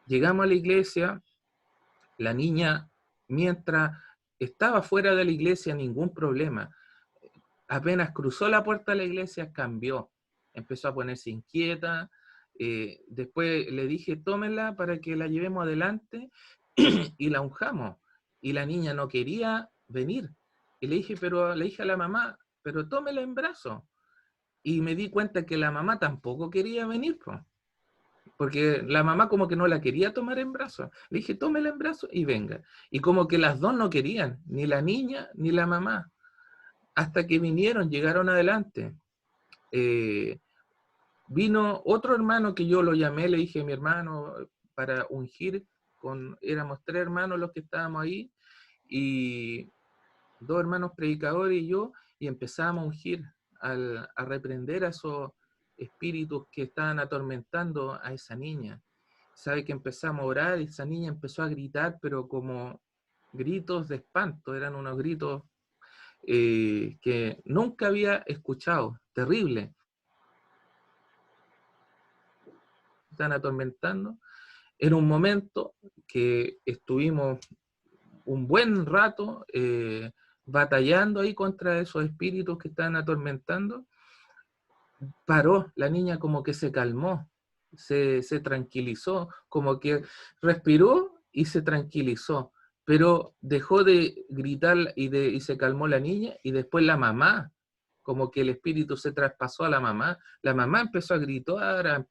Llegamos a la iglesia, la niña, mientras estaba fuera de la iglesia, ningún problema. Apenas cruzó la puerta de la iglesia, cambió. Empezó a ponerse inquieta. Después le dije, tómenla para que la llevemos adelante y la unjamos. Y la niña no quería venir. Y le dije a la mamá, pero tómela en brazos. Y me di cuenta que la mamá tampoco quería venir, porque la mamá como que no la quería tomar en brazos. Le dije, tómela en brazos y venga. Y como que las dos no querían, ni la niña ni la mamá. Hasta que llegaron adelante. Vino otro hermano que yo lo llamé, le dije, mi hermano, para ungir, éramos 3 hermanos los que estábamos ahí, y 2 hermanos predicadores y yo, y empezamos a ungir, a reprender a esos espíritus que estaban atormentando a esa niña. Sabe que empezamos a orar y esa niña empezó a gritar, pero como gritos de espanto, eran unos gritos que nunca había escuchado, terrible. Están atormentando. Era un momento que estuvimos un buen rato batallando ahí contra esos espíritus que están atormentando. Paró, la niña como que se calmó, se tranquilizó, como que respiró y se tranquilizó, pero dejó de gritar y se calmó la niña, y después la mamá, como que el espíritu se traspasó a la mamá empezó a gritar,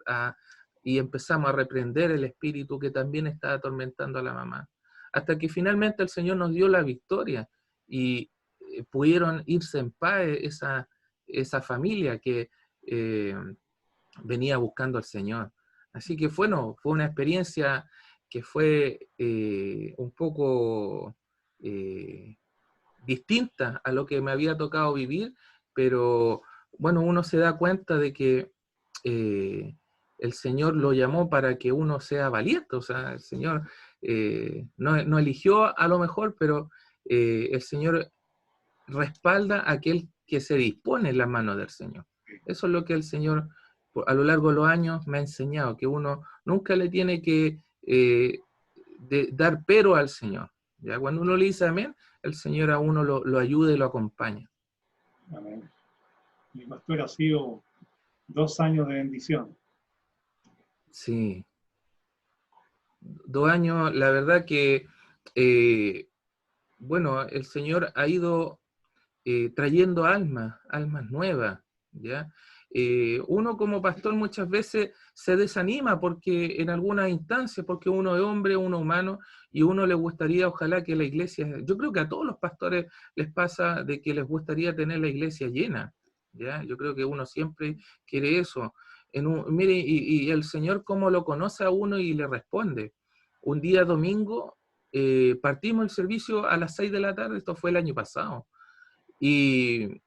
y empezamos a reprender el espíritu que también estaba atormentando a la mamá. Hasta que finalmente el Señor nos dio la victoria y pudieron irse en paz esa familia que venía buscando al Señor. Así que bueno, fue una experiencia que fue un poco distinta a lo que me había tocado vivir, pero bueno, uno se da cuenta de que el Señor lo llamó para que uno sea valiente. O sea, el Señor no eligió a lo mejor, pero el Señor respalda a aquel que se dispone en las manos del Señor. Eso es lo que el Señor a lo largo de los años me ha enseñado, que uno nunca le tiene que dar pero al Señor. ¿Ya? Cuando uno le dice amén, el Señor a uno lo ayuda y lo acompaña. Amén. Mi pastor, ha sido 2 años de bendición. Sí. 2 años, la verdad que, bueno, el Señor ha ido trayendo almas nuevas, ¿ya? Uno como pastor muchas veces se desanima porque en algunas instancias, porque uno es hombre, uno humano, y uno le gustaría, ojalá que la iglesia, yo creo que a todos los pastores les pasa de que les gustaría tener la iglesia llena, ¿ya? Yo creo que uno siempre quiere eso. Mire, y el Señor cómo lo conoce a uno y le responde. Un día domingo partimos el servicio a las 6 de la tarde, esto fue el año pasado, y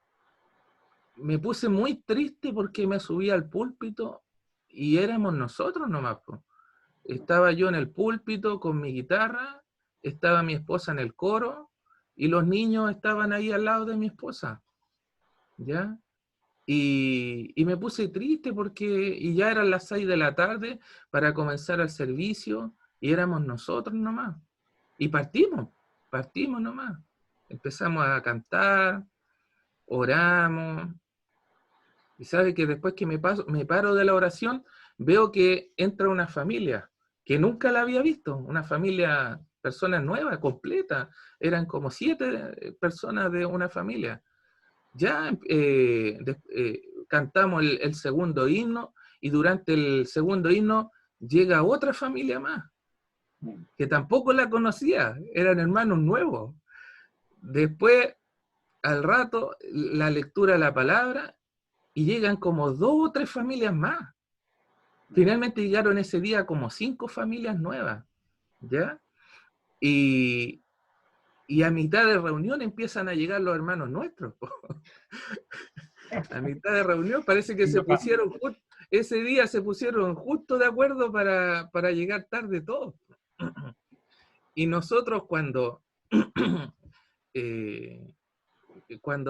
me puse muy triste porque me subí al púlpito y éramos nosotros nomás, po. Estaba yo en el púlpito con mi guitarra, estaba mi esposa en el coro y los niños estaban ahí al lado de mi esposa, ¿ya? Y me puse triste porque y ya eran las 6 de la tarde para comenzar el servicio y éramos nosotros nomás. Y partimos nomás. Empezamos a cantar, oramos. Y sabe que después que me paro de la oración, veo que entra una familia que nunca la había visto, una familia, personas nuevas, completa. Eran como 7 personas de una familia. Ya cantamos el segundo himno y durante el segundo himno llega otra familia más, que tampoco la conocía, eran hermanos nuevos. Después, al rato, la lectura de la palabra y llegan como 2 o 3 familias más. Finalmente llegaron ese día como 5 familias nuevas, ¿ya? Y a mitad de reunión empiezan a llegar los hermanos nuestros. A mitad de reunión parece que se pusieron, ese día se pusieron justo de acuerdo para llegar tarde todos. Y nosotros cuando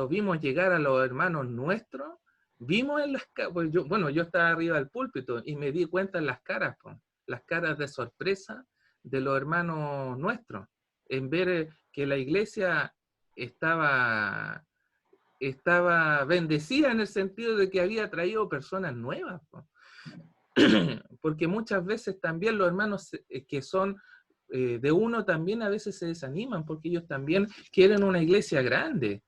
vimos llegar a los hermanos nuestros, vimos en las caras, pues yo estaba arriba del púlpito y me di cuenta en las caras, pues, las caras de sorpresa de los hermanos nuestros, en ver que la iglesia estaba bendecida en el sentido de que había traído personas nuevas, pues. Porque muchas veces también los hermanos que son de uno también a veces se desaniman porque ellos también quieren una iglesia grande.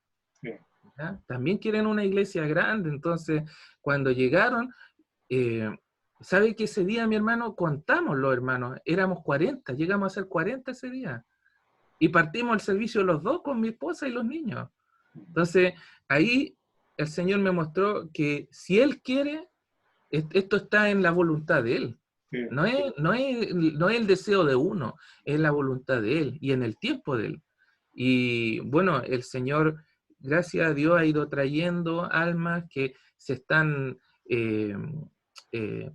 ¿Ya? También quieren una iglesia grande. Entonces, cuando llegaron, ¿sabe que ese día, mi hermano, contamos los hermanos? Éramos 40, llegamos a ser 40 ese día. Y partimos el servicio los 2 con mi esposa y los niños. Entonces, ahí el Señor me mostró que si Él quiere, esto está en la voluntad de Él. No es el deseo de uno, es la voluntad de Él y en el tiempo de Él. Y bueno, el Señor, gracias a Dios, ha ido trayendo almas que se están,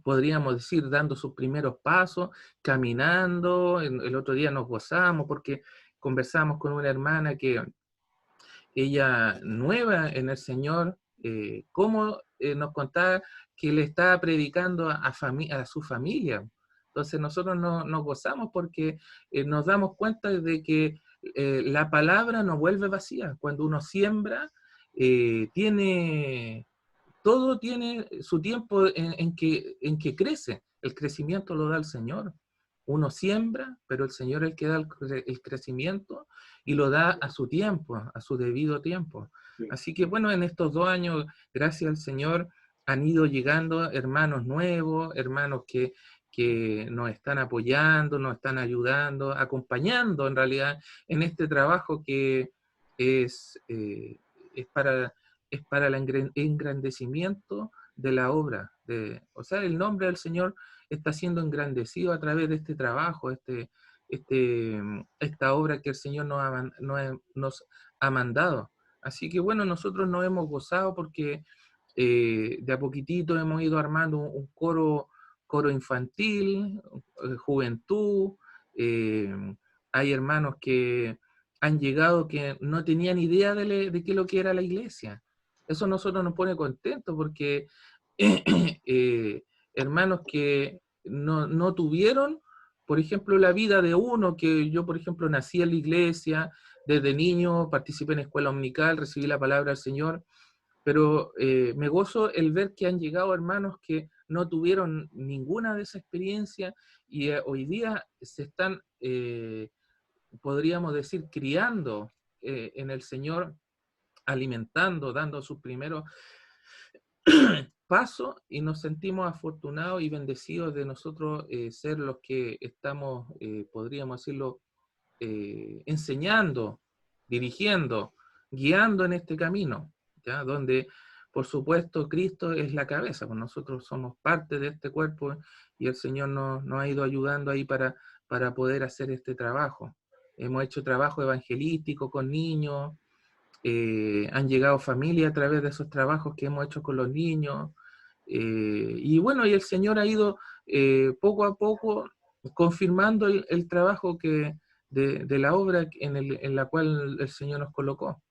podríamos decir, dando sus primeros pasos, caminando. El otro día nos gozamos porque conversamos con una hermana que ella nueva en el Señor, cómo nos contaba que le estaba predicando a su familia. Entonces nosotros nos gozamos porque nos damos cuenta de que la palabra no vuelve vacía. Cuando uno siembra, todo tiene su tiempo en que crece. El crecimiento lo da el Señor. Uno siembra, pero el Señor es el que da el crecimiento y lo da a su tiempo, a su debido tiempo. Así que bueno, en estos 2 años, gracias al Señor, han ido llegando hermanos nuevos, hermanos que nos están apoyando, nos están ayudando, acompañando en realidad en este trabajo que es, es para el engrandecimiento de la obra. O sea, el nombre del Señor está siendo engrandecido a través de este trabajo, esta obra que el Señor nos ha mandado. Así que bueno, nosotros nos hemos gozado porque de a poquitito hemos ido armando un coro infantil, juventud, hay hermanos que han llegado que no tenían idea de qué es lo que era la iglesia. Eso a nosotros nos pone contentos porque hermanos que no tuvieron, por ejemplo, la vida de uno, que yo, por ejemplo, nací en la iglesia, desde niño participé en escuela dominical, recibí la palabra del Señor, pero me gozo el ver que han llegado hermanos que no tuvieron ninguna de esa experiencia y hoy día se están, podríamos decir, criando en el Señor, alimentando, dando sus primeros pasos, y nos sentimos afortunados y bendecidos de nosotros ser los que estamos, podríamos decirlo, enseñando, dirigiendo, guiando en este camino, ¿ya? Donde, por supuesto, Cristo es la cabeza, pues nosotros somos parte de este cuerpo y el Señor nos ha ido ayudando ahí para poder hacer este trabajo. Hemos hecho trabajo evangelístico con niños, han llegado familias a través de esos trabajos que hemos hecho con los niños, y bueno, y el Señor ha ido poco a poco confirmando el trabajo de la obra en la cual el Señor nos colocó.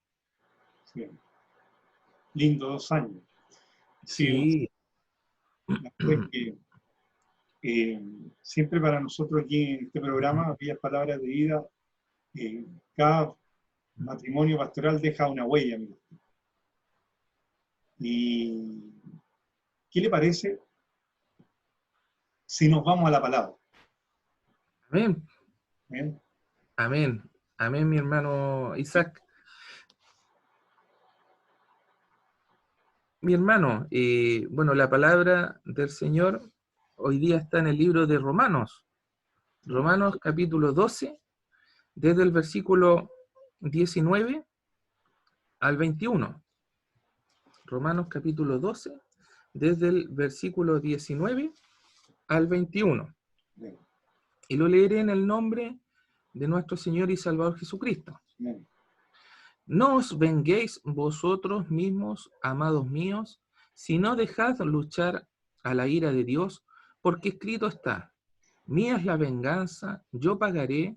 Sí. Lindo 2 años. Sí. La verdad es que siempre para nosotros aquí en este programa, aquellas palabras de vida, cada matrimonio pastoral deja una huella, amigo. ¿Y qué le parece si nos vamos a la palabra? Amén. ¿Bien? Amén. Amén, mi hermano Isaac. Mi hermano, bueno, la palabra del Señor hoy día está en el libro de Romanos. Romanos capítulo 12, desde el versículo 19 al 21. Romanos capítulo 12, desde el versículo 19 al 21. Bien. Y lo leeré en el nombre de nuestro Señor y Salvador Jesucristo. Bien. No os venguéis vosotros mismos, amados míos, sino dejad luchar a la ira de Dios, porque escrito está: mía es la venganza, yo pagaré,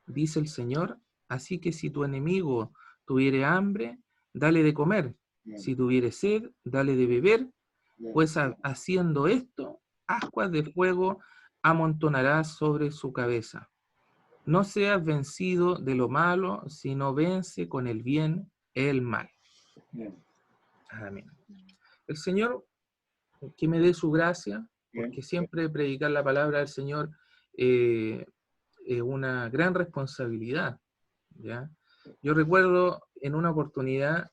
dice el Señor. Así que si tu enemigo tuviere hambre, dale de comer. Bien. Si tuviere sed, dale de beber. Bien. Pues haciendo esto, ascuas de fuego amontonarás sobre su cabeza. No seas vencido de lo malo, sino vence con el bien el mal. Bien. Amén. El Señor que me dé su gracia, porque Bien. siempre predicar la palabra del Señor es una gran responsabilidad, ¿ya? Yo recuerdo en una oportunidad,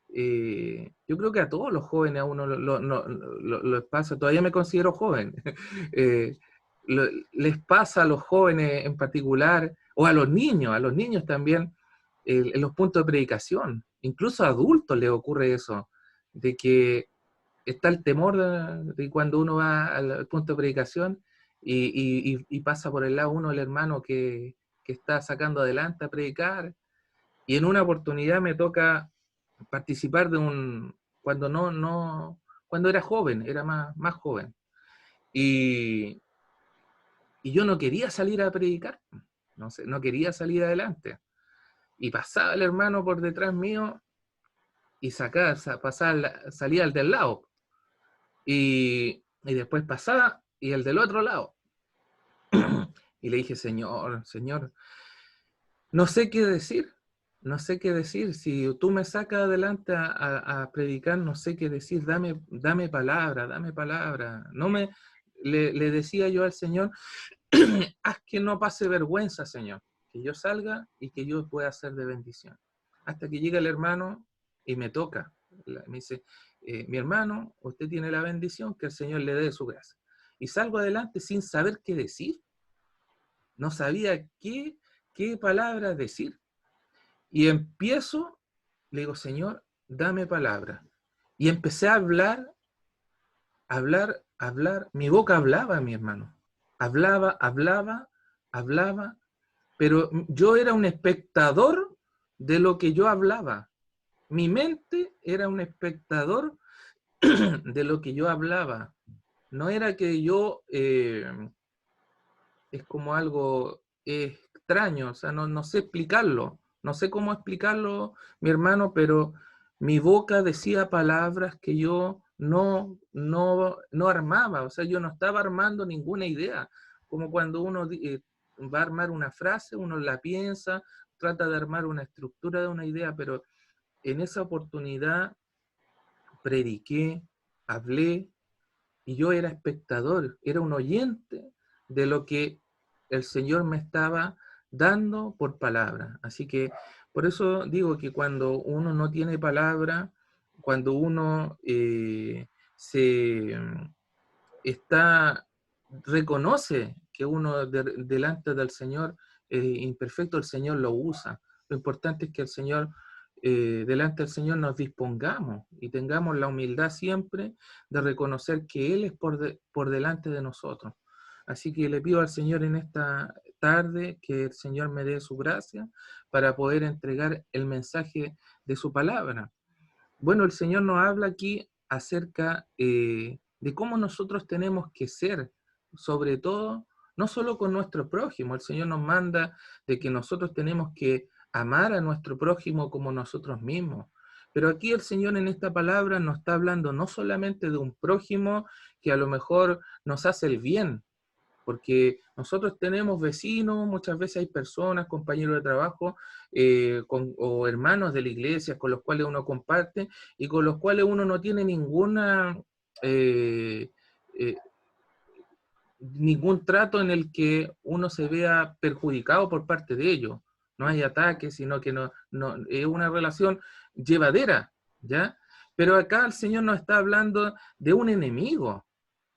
yo creo que a todos los jóvenes a uno les pasa, todavía me considero joven, les pasa a los jóvenes en particular, o a los niños también, en los puntos de predicación. Incluso a adultos les ocurre eso, de que está el temor de cuando uno va al punto de predicación y pasa por el lado uno el hermano que está sacando adelante a predicar. Y en una oportunidad me toca participar cuando era joven, era más joven. Y yo no quería salir a predicar, no quería salir adelante. Y pasaba el hermano por detrás mío y salía el del lado. Y después pasaba y el del otro lado. Y le dije: Señor, no sé qué decir. Si tú me sacas adelante a predicar, no sé qué decir. Dame palabra. Le decía yo al Señor: haz que no pase vergüenza, Señor, que yo salga y que yo pueda ser de bendición. Hasta que llega el hermano y me toca. Me dice: mi hermano, usted tiene la bendición, que el Señor le dé su gracia. Y salgo adelante sin saber qué decir. No sabía qué palabras decir. Y empiezo, le digo, Señor, dame palabra. Y empecé a hablar. Mi boca hablaba, mi hermano. Hablaba, pero yo era un espectador de lo que yo hablaba. Mi mente era un espectador de lo que yo hablaba. No era que yo, es como algo extraño, o sea, no sé explicarlo. No sé cómo explicarlo, mi hermano, pero mi boca decía palabras que yo no armaba, o sea, yo no estaba armando ninguna idea. Como cuando uno va a armar una frase, uno la piensa, trata de armar una estructura de una idea, pero en esa oportunidad prediqué, hablé, y yo era espectador, era un oyente de lo que el Señor me estaba dando por palabra. Así que por eso digo que cuando uno no tiene palabra, cuando uno reconoce que uno delante del Señor imperfecto, el Señor lo usa. Lo importante es que el Señor, delante del Señor nos dispongamos y tengamos la humildad siempre de reconocer que Él es por delante de nosotros. Así que le pido al Señor en esta tarde que el Señor me dé su gracia para poder entregar el mensaje de su palabra. Bueno, el Señor nos habla aquí acerca de cómo nosotros tenemos que ser, sobre todo, no solo con nuestro prójimo. El Señor nos manda de que nosotros tenemos que amar a nuestro prójimo como nosotros mismos. Pero aquí el Señor en esta palabra nos está hablando no solamente de un prójimo que a lo mejor nos hace el bien, porque nosotros tenemos vecinos, muchas veces hay personas, compañeros de trabajo o hermanos de la iglesia con los cuales uno comparte y con los cuales uno no tiene eh, eh, ningún trato en el que uno se vea perjudicado por parte de ellos. No hay ataques, sino que no es una relación llevadera, ¿ya? Pero acá el Señor nos está hablando de un enemigo,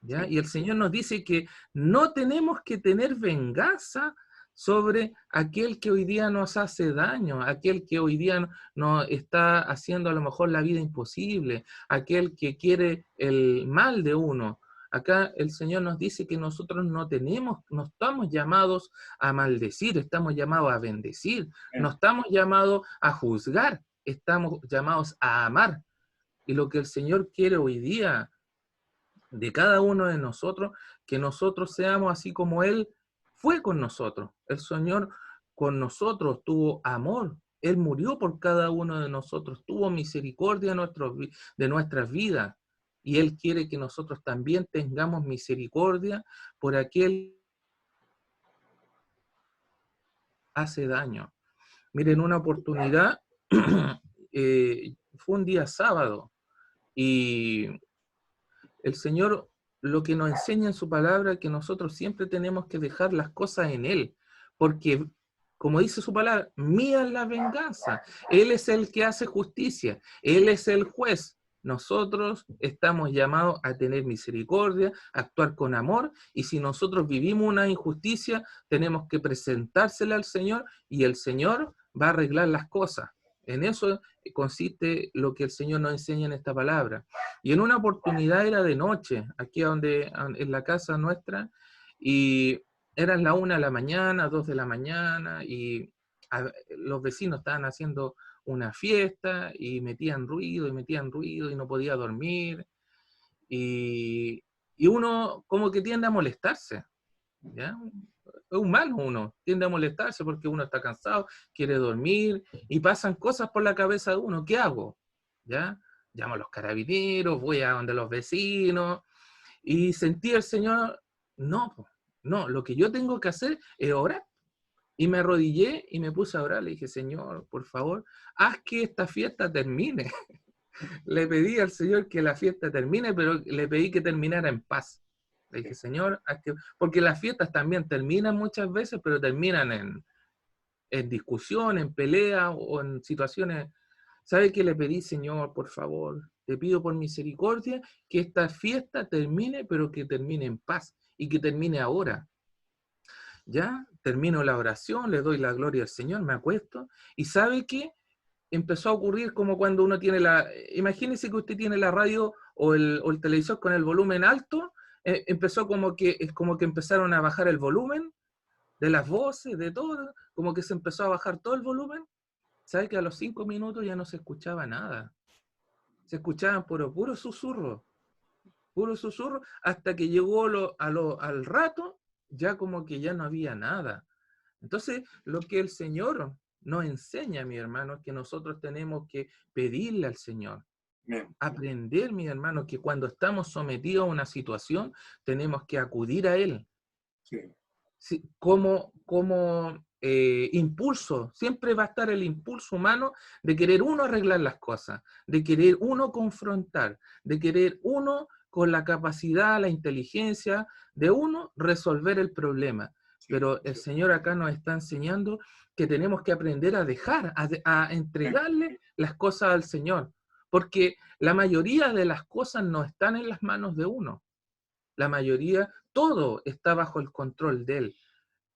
¿ya? Sí. Y el Señor nos dice que no tenemos que tener venganza sobre aquel que hoy día nos hace daño, aquel que hoy día nos está haciendo a lo mejor la vida imposible, aquel que quiere el mal de uno. Acá el Señor nos dice que nosotros no estamos llamados a maldecir, estamos llamados a bendecir, no estamos llamados a juzgar, estamos llamados a amar. Y lo que el Señor quiere hoy día de cada uno de nosotros, que nosotros seamos así como Él fue con nosotros. El Señor con nosotros tuvo amor. Él murió por cada uno de nosotros, tuvo misericordia de nuestras vidas. Y Él quiere que nosotros también tengamos misericordia por aquel que hace daño. Miren, una oportunidad, fue un día sábado, y el Señor lo que nos enseña en su palabra es que nosotros siempre tenemos que dejar las cosas en Él, porque como dice su palabra, mía es la venganza, Él es el que hace justicia, Él es el juez. Nosotros estamos llamados a tener misericordia, a actuar con amor, y si nosotros vivimos una injusticia, tenemos que presentársela al Señor, y el Señor va a arreglar las cosas. En eso consiste lo que el Señor nos enseña en esta palabra. Y en una oportunidad era de noche, aquí en la casa nuestra, y eran las 1 de la mañana, 2 de la mañana, y los vecinos estaban haciendo una fiesta y metían ruido y no podía dormir. Y uno como que tiende a molestarse, ¿ya? Es humano, uno tiende a molestarse porque uno está cansado, quiere dormir y pasan cosas por la cabeza de uno. ¿Qué hago? ¿Ya? Llamo a los carabineros, voy a donde los vecinos, y sentí el Señor, no, lo que yo tengo que hacer es orar. Y me arrodillé y me puse a orar, le dije, Señor, por favor, haz que esta fiesta termine. Le pedí al Señor que la fiesta termine, pero le pedí que terminara en paz. Le dije, Señor, porque las fiestas también terminan muchas veces, pero terminan en discusión, en pelea o en situaciones ¿Sabe qué le pedí, Señor? Por favor, te pido por misericordia que esta fiesta termine, pero que termine en paz y que termine ahora. Ya, termino la oración, le doy la gloria al Señor, me acuesto, y ¿sabe qué? Empezó a ocurrir como cuando uno tiene imagínese que usted tiene la radio o el televisor con el volumen alto, empezó como que empezaron a bajar el volumen de las voces, de todo, como que se empezó a bajar todo el volumen. ¿Sabe que a los 5 minutos ya no se escuchaba nada? Se escuchaban puro susurro, hasta que llegó al rato, ya como que ya no había nada. Entonces, lo que el Señor nos enseña, mi hermano, es que nosotros tenemos que pedirle al Señor. Aprender, mi hermano, que cuando estamos sometidos a una situación, tenemos que acudir a Él. Sí. Sí, como impulso, siempre va a estar el impulso humano de querer uno arreglar las cosas, de querer uno confrontar, de querer uno con la capacidad, la inteligencia de uno resolver el problema. Pero el Señor acá nos está enseñando que tenemos que aprender a dejar, a entregarle las cosas al Señor, porque la mayoría de las cosas no están en las manos de uno. La mayoría, todo está bajo el control de Él.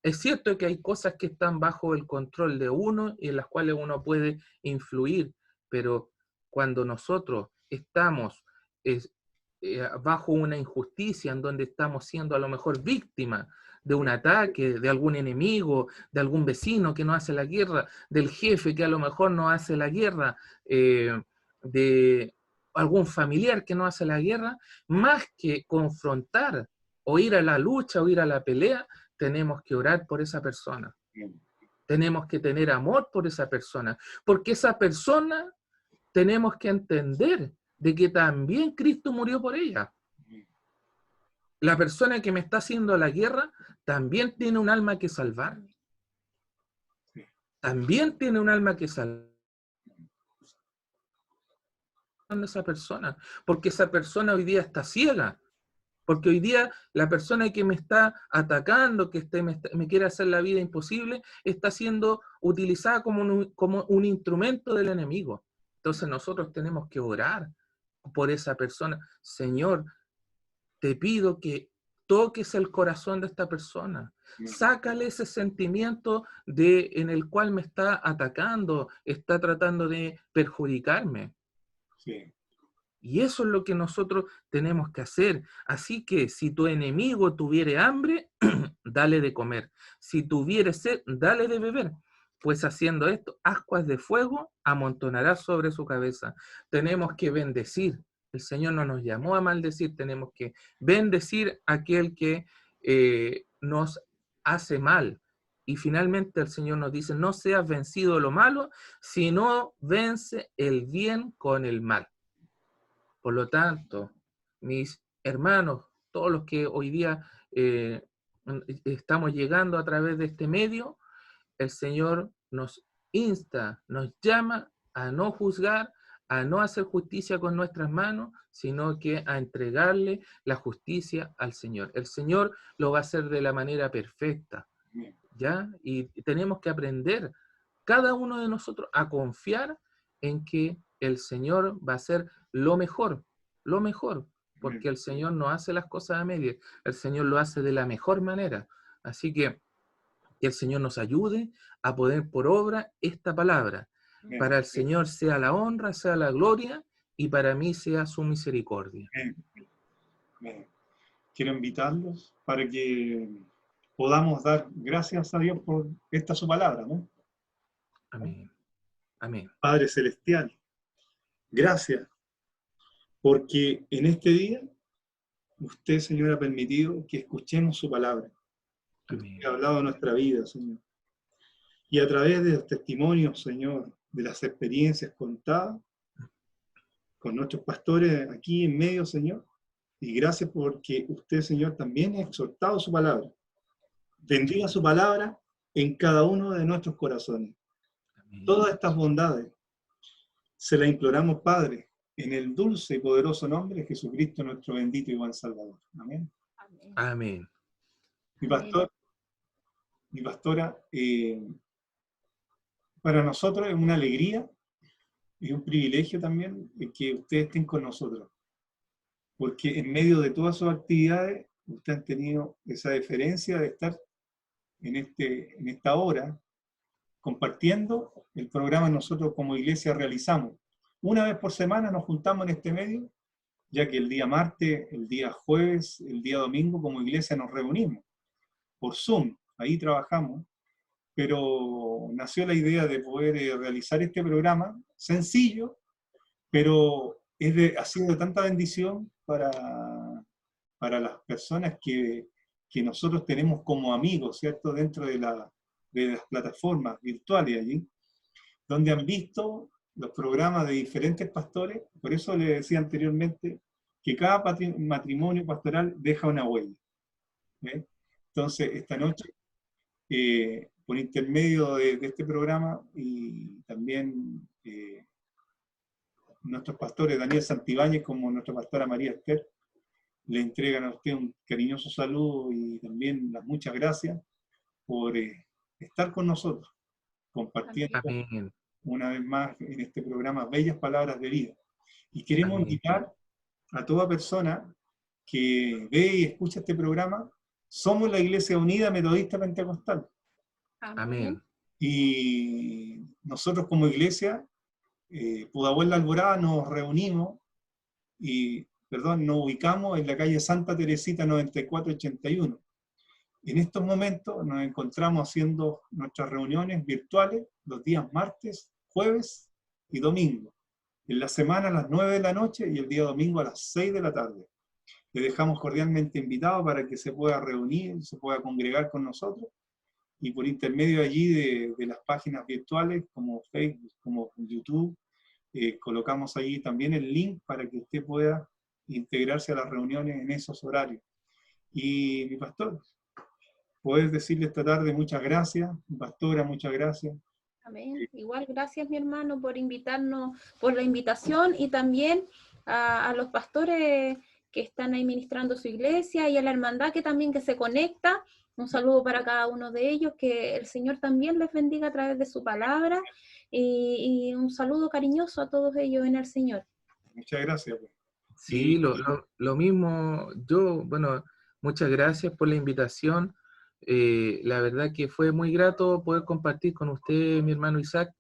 Es cierto que hay cosas que están bajo el control de uno y en las cuales uno puede influir, pero cuando nosotros estamos bajo una injusticia en donde estamos siendo a lo mejor víctimas de un ataque, de algún enemigo, de algún vecino que no hace la guerra, del jefe que a lo mejor no hace la guerra, de algún familiar que no hace la guerra, más que confrontar o ir a la lucha o ir a la pelea, tenemos que orar por esa persona. Tenemos que tener amor por esa persona, porque esa persona tenemos que entender de que también Cristo murió por ella. La persona que me está haciendo la guerra también tiene un alma que salvar. También tiene un alma que salvar a esa persona, porque esa persona hoy día está ciega. Porque hoy día la persona que me está atacando, que me quiere hacer la vida imposible, está siendo utilizada como un instrumento del enemigo. Entonces nosotros tenemos que orar por esa persona. Señor, te pido que toques el corazón de esta persona. Sácale ese sentimiento en el cual me está atacando, está tratando de perjudicarme. Sí. Y eso es lo que nosotros tenemos que hacer. Así que si tu enemigo tuviere hambre, dale de comer. Si tuviere sed, dale de beber. Pues haciendo esto, ascuas de fuego amontonará sobre su cabeza. Tenemos que bendecir. El Señor no nos llamó a maldecir, tenemos que bendecir a aquel que nos hace mal. Y finalmente el Señor nos dice, no seas vencido de lo malo, sino vence el bien con el mal. Por lo tanto, mis hermanos, todos los que hoy día estamos llegando a través de este medio, el Señor nos insta, nos llama a no juzgar, a no hacer justicia con nuestras manos, sino que a entregarle la justicia al Señor. El Señor lo va a hacer de la manera perfecta, ¿ya? Y tenemos que aprender, cada uno de nosotros, a confiar en que el Señor va a hacer lo mejor, porque el Señor no hace las cosas a medias, el Señor lo hace de la mejor manera. Así que el Señor nos ayude a poner por obra esta palabra. Para el Señor sea la honra, sea la gloria, y para mí sea su misericordia. Quiero invitarlos para que podamos dar gracias a Dios por esta su palabra, ¿no? Amén. Amén. Padre Celestial, gracias, porque en este día usted, Señor, ha permitido que escuchemos su palabra, que usted ha hablado de nuestra vida, Señor. Y a través de los testimonios, Señor, de las experiencias contadas con nuestros pastores aquí en medio, Señor, y gracias porque usted, Señor, también ha exhortado su palabra. Bendiga su palabra en cada uno de nuestros corazones. Amén. Todas estas bondades se las imploramos, Padre, en el dulce y poderoso nombre de Jesucristo, nuestro bendito y buen Salvador. Amén. Amén. Mi pastor, mi pastora, para nosotros es una alegría es un privilegio también que ustedes estén con nosotros, porque en medio de todas sus actividades, ustedes han tenido esa deferencia de estar en esta hora, compartiendo el programa que nosotros como iglesia realizamos. Una vez por semana nos juntamos en este medio, ya que el día martes, el día jueves, el día domingo como iglesia nos reunimos por Zoom, ahí trabajamos, pero nació la idea de poder realizar este programa sencillo, pero ha sido de tanta bendición para las personas que nosotros tenemos como amigos, ¿cierto? Dentro de las plataformas virtuales allí, donde han visto los programas de diferentes pastores. Por eso les decía anteriormente que cada matrimonio pastoral deja una huella. ¿Eh? Entonces, esta noche, por intermedio de este programa, y también nuestros pastores, Daniel Santibáñez como nuestra pastora María Esther, le entregan a usted un cariñoso saludo y también las muchas gracias por estar con nosotros, compartiendo Amén. una vez más en este programa Bellas Palabras de Vida. Y queremos Amén. invitar a toda persona que ve y escucha este programa. Somos la Iglesia Unida Metodista Pentecostal. Amén. Y nosotros como iglesia, Pudahuel La Alborada, nos reunimos y, nos ubicamos en la calle Santa Teresita 9481. En estos momentos nos encontramos haciendo nuestras reuniones virtuales los días martes, jueves y domingo. En la semana a las 9 de la noche y el día domingo a las 6 de la tarde. Le dejamos cordialmente invitado para que se pueda reunir, se pueda congregar con nosotros, y por intermedio allí de las páginas virtuales como Facebook, como YouTube, colocamos allí también el link para que usted pueda integrarse a las reuniones en esos horarios. Y mi pastor, poder decirle esta tarde muchas gracias, mi pastora, muchas gracias. Amén. Igual, gracias mi hermano por invitarnos, por la invitación, y también a los pastores que están ahí ministrando su iglesia, y a la hermandad que también que se conecta. Un saludo para cada uno de ellos, que el Señor también les bendiga a través de su palabra, y un saludo cariñoso a todos ellos en el Señor. Muchas gracias. Sí, lo mismo. Yo, bueno, muchas gracias por la invitación. La verdad que fue muy grato poder compartir con usted, mi hermano Isaac.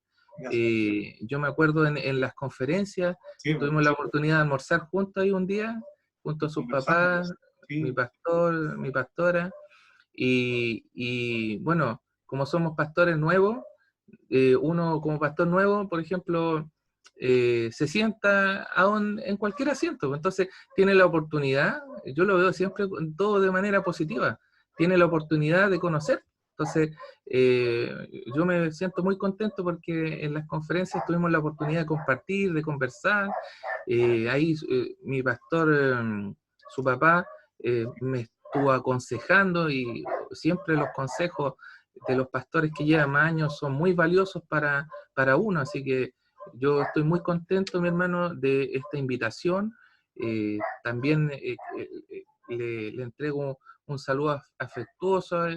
Yo me acuerdo en las conferencias, sí, tuvimos la oportunidad de almorzar juntos ahí un día, junto a sus papás, sí. mi pastor, mi pastora, y bueno, como somos pastores nuevos, uno como pastor nuevo, por ejemplo, se sienta aún en cualquier asiento, entonces tiene la oportunidad, yo lo veo siempre todo de manera positiva, tiene la oportunidad de conocer. Entonces, yo me siento muy contento porque en las conferencias tuvimos la oportunidad de compartir, de conversar. Ahí mi pastor, su papá, me estuvo aconsejando, y siempre los consejos de los pastores que llevan más años son muy valiosos para uno. Así que yo estoy muy contento, mi hermano, de esta invitación. También le entrego un saludo afectuoso,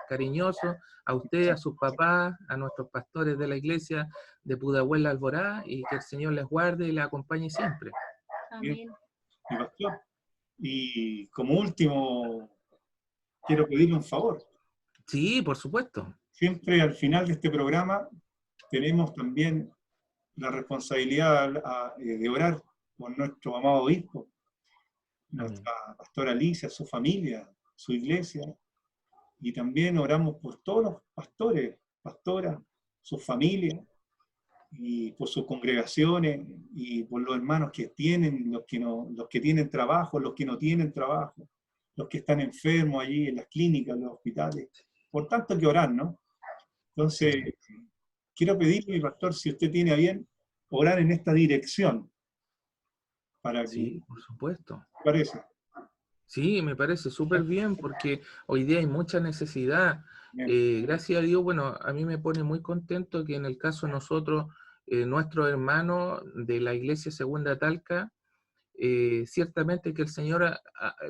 cariñoso a usted, a sus papás, a nuestros pastores de la iglesia de Pudahuel La Alborada, y que el Señor les guarde y les acompañe siempre. Amén. Mi pastor. Y como último, quiero pedirle un favor. Sí, por supuesto. Siempre al final de este programa tenemos también la responsabilidad de orar por nuestro amado obispo, nuestra pastora Alicia, su familia, su iglesia, y también oramos por todos los pastores, pastoras, sus familias, y por sus congregaciones, y por los hermanos que tienen, los que tienen trabajo, los que no tienen trabajo, los que están enfermos allí en las clínicas, en los hospitales. Por tanto que orar, ¿no? Entonces, quiero pedirle, mi pastor, si usted tiene a bien, orar en esta dirección. Para que, sí, por supuesto. ¿qué parece? Sí, me parece súper bien, porque hoy día hay mucha necesidad. Gracias a Dios, bueno, a mí me pone muy contento que en el caso de nosotros, nuestros hermanos de la Iglesia Segunda Talca, ciertamente que el Señor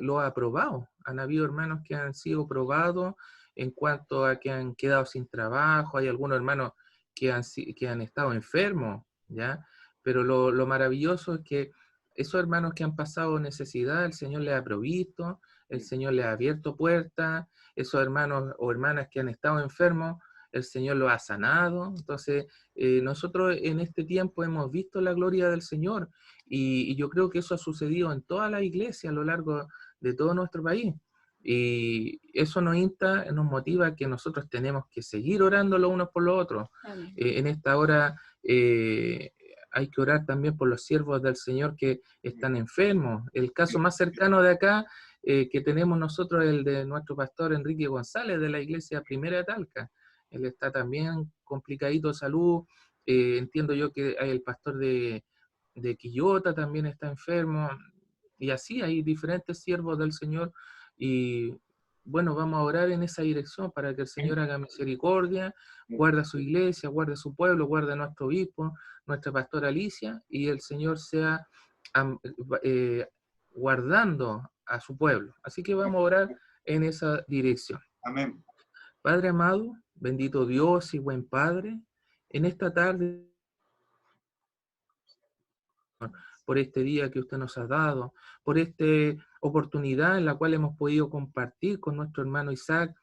lo ha aprobado. Han habido hermanos que han sido probados en cuanto a que han quedado sin trabajo. Hay algunos hermanos que han estado enfermos, ¿ya? Pero lo maravilloso es que esos hermanos que han pasado necesidad, el Señor les ha provisto, el Señor les ha abierto puertas, esos hermanos o hermanas que han estado enfermos, el Señor los ha sanado. Entonces, nosotros en este tiempo hemos visto la gloria del Señor y yo creo que eso ha sucedido en toda la iglesia a lo largo de todo nuestro país. Y eso nos motiva a que nosotros tenemos que seguir orando los unos por los otros. En esta hora hay que orar también por los siervos del Señor que están enfermos. El caso más cercano de acá que tenemos nosotros es el de nuestro pastor Enrique González de la iglesia Primera de Talca. Él está también complicadito de salud. Entiendo yo que el pastor de Quillota también está enfermo. Y así hay diferentes siervos del Señor. Y bueno, vamos a orar en esa dirección para que el Señor haga misericordia, guarde a su iglesia, guarde a su pueblo, guarde a nuestro obispo, nuestra pastora Alicia, y el Señor sea guardando a su pueblo. Así que vamos a orar en esa dirección. Amén. Padre amado, bendito Dios y buen Padre, en esta tarde, por este día que usted nos ha dado, por esta oportunidad en la cual hemos podido compartir con nuestro hermano Isaac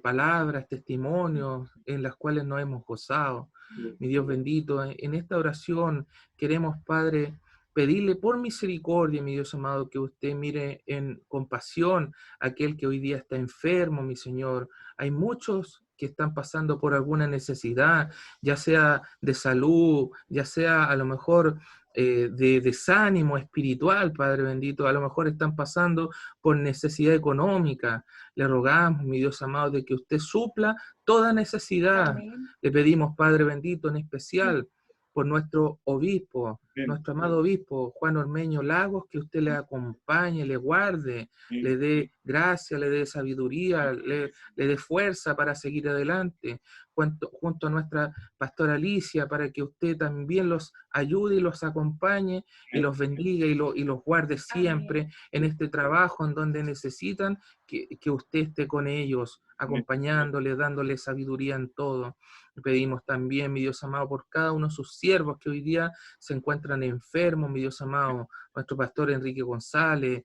palabras, testimonios en las cuales nos hemos gozado. Mi Dios bendito, en esta oración queremos, Padre, pedirle por misericordia, mi Dios amado, que usted mire en compasión a aquel que hoy día está enfermo, mi Señor. Hay muchos que están pasando por alguna necesidad, ya sea de salud, ya sea a lo mejor de desánimo espiritual, Padre bendito, a lo mejor están pasando por necesidad económica. Le rogamos, mi Dios amado, de que usted supla toda necesidad. Amén. Le pedimos, Padre bendito, en especial por nuestro obispo, nuestro amado obispo Juan Ormeño Lagos, que usted le acompañe, le guarde, le dé gracia, le dé sabiduría, le dé fuerza para seguir adelante, junto a nuestra pastora Alicia, para que usted también los ayude y los acompañe y los bendiga y los guarde siempre en este trabajo en donde necesitan que usted esté con ellos, acompañándoles, dándoles sabiduría en todo. Pedimos también, mi Dios amado, por cada uno de sus siervos que hoy día se encuentran enfermos, mi Dios amado, nuestro pastor Enrique González,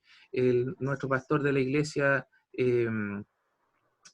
nuestro pastor de la iglesia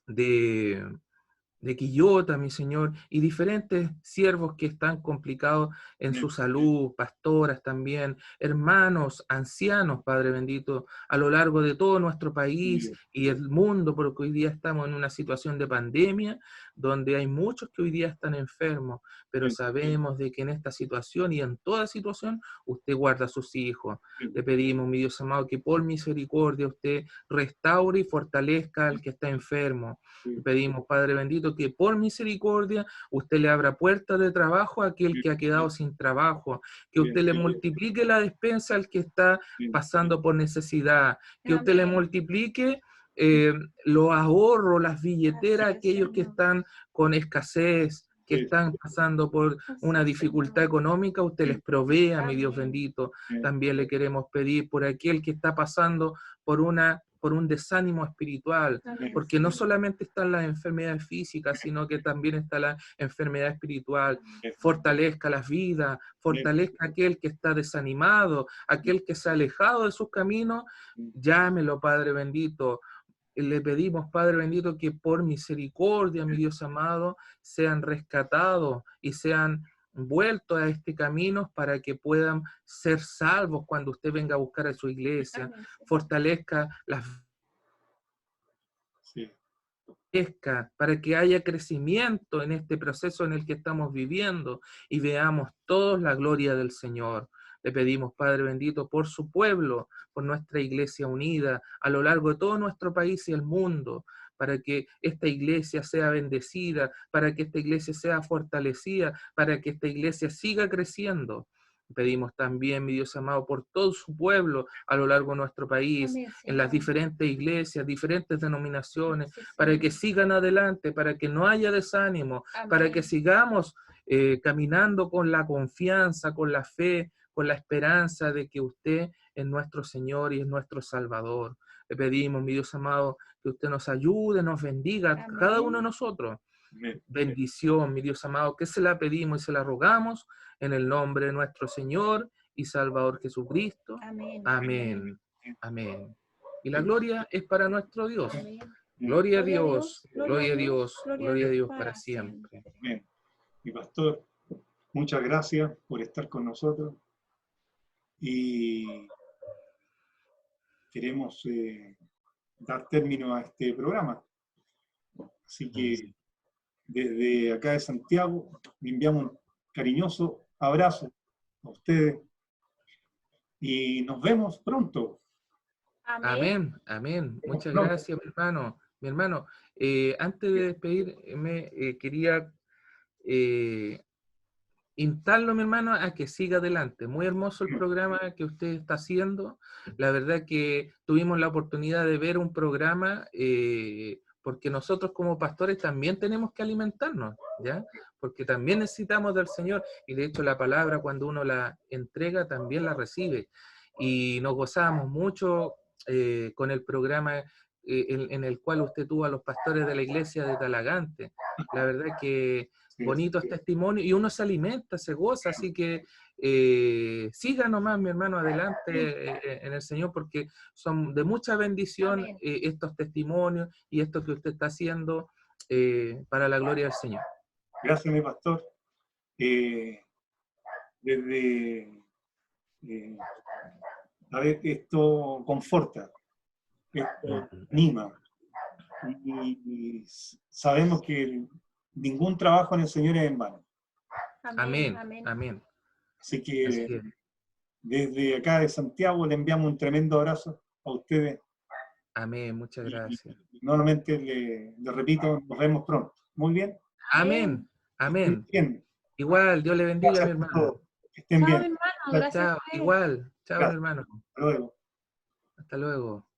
de Quillota, mi Señor, y diferentes siervos que están complicados en su salud, pastoras también, hermanos, ancianos, Padre bendito, a lo largo de todo nuestro país y el mundo, porque hoy día estamos en una situación de pandemia, donde hay muchos que hoy día están enfermos, pero sabemos de que en esta situación y en toda situación, usted guarda a sus hijos. Le pedimos, mi Dios amado, que por misericordia usted restaure y fortalezca al que está enfermo. Le pedimos, Padre bendito, que por misericordia usted le abra puertas de trabajo a aquel que ha quedado sin trabajo, que usted le multiplique la despensa al que está pasando por necesidad, que usted le multiplique los ahorros, las billeteras a aquellos que están con escasez, que están pasando por una dificultad económica, usted les provea, mi Dios bendito. También le queremos pedir por aquel que está pasando por un desánimo espiritual, porque no solamente están las enfermedades físicas, sino que también está la enfermedad espiritual. Fortalezca las vidas, fortalezca a aquel que está desanimado, aquel que se ha alejado de sus caminos, llámelo, Padre bendito. Le pedimos, Padre bendito, que por misericordia, mi Dios amado, sean rescatados y sean vueltos a este camino para que puedan ser salvos cuando usted venga a buscar a su iglesia. Fortalezca las para que haya crecimiento en este proceso en el que estamos viviendo y veamos todos la gloria del Señor. Le pedimos, Padre bendito, por su pueblo, por nuestra iglesia unida a lo largo de todo nuestro país y el mundo, para que esta iglesia sea bendecida, para que esta iglesia sea fortalecida, para que esta iglesia siga creciendo. Pedimos también, mi Dios amado, por todo su pueblo a lo largo de nuestro país, amén, en las diferentes iglesias, diferentes denominaciones, sí, para que sigan adelante, para que no haya desánimo, amén, para que sigamos caminando con la confianza, con la fe, con la esperanza de que usted es nuestro Señor y es nuestro Salvador. Le pedimos, mi Dios amado, que usted nos ayude, nos bendiga, amén, a cada uno de nosotros. Amén. Bendición, mi Dios amado, que se la pedimos y se la rogamos en el nombre de nuestro Señor y Salvador Jesucristo. Amén. Amén. Amén. Y la gloria es para nuestro Dios. Amén. Gloria a Dios, gloria a Dios, gloria a Dios para para siempre. Amén. Mi pastor, muchas gracias por estar con nosotros y queremos dar término a este programa. Así que desde acá de Santiago le enviamos un cariñoso abrazo a ustedes y nos vemos pronto. Amén. Amén, amén. Muchas Pronto. gracias, mi hermano. Mi hermano, antes de despedirme, quería instarlo, mi hermano, a que siga adelante. Muy hermoso el programa que usted está haciendo. La verdad que tuvimos la oportunidad de ver un programa, porque nosotros como pastores también tenemos que alimentarnos, ¿ya? Porque también necesitamos del Señor, y de hecho la palabra cuando uno la entrega también la recibe. Y nos gozábamos mucho con el programa en el cual usted tuvo a los pastores de la iglesia de Talagante. La verdad que bonitos testimonios, y uno se alimenta, se goza, así que siga nomás, mi hermano, adelante en el Señor, porque son de mucha bendición estos testimonios y esto que usted está haciendo para la gloria del Señor. Gracias, mi pastor. A ver, esto conforta, esto anima, y sabemos que ningún trabajo en el Señor es en vano. Amén, amén. Así que desde acá de Santiago le enviamos un tremendo abrazo a ustedes. Amén, muchas gracias. Y nuevamente le repito, nos vemos pronto. Muy bien. Amén, amén. Bien. Igual, Dios le bendiga, Gracias mi por hermano. todo. Que estén Chao, bien. hermano. Chao, Gracias. chao. Igual, chao, mi hermano. Hasta luego. Hasta luego.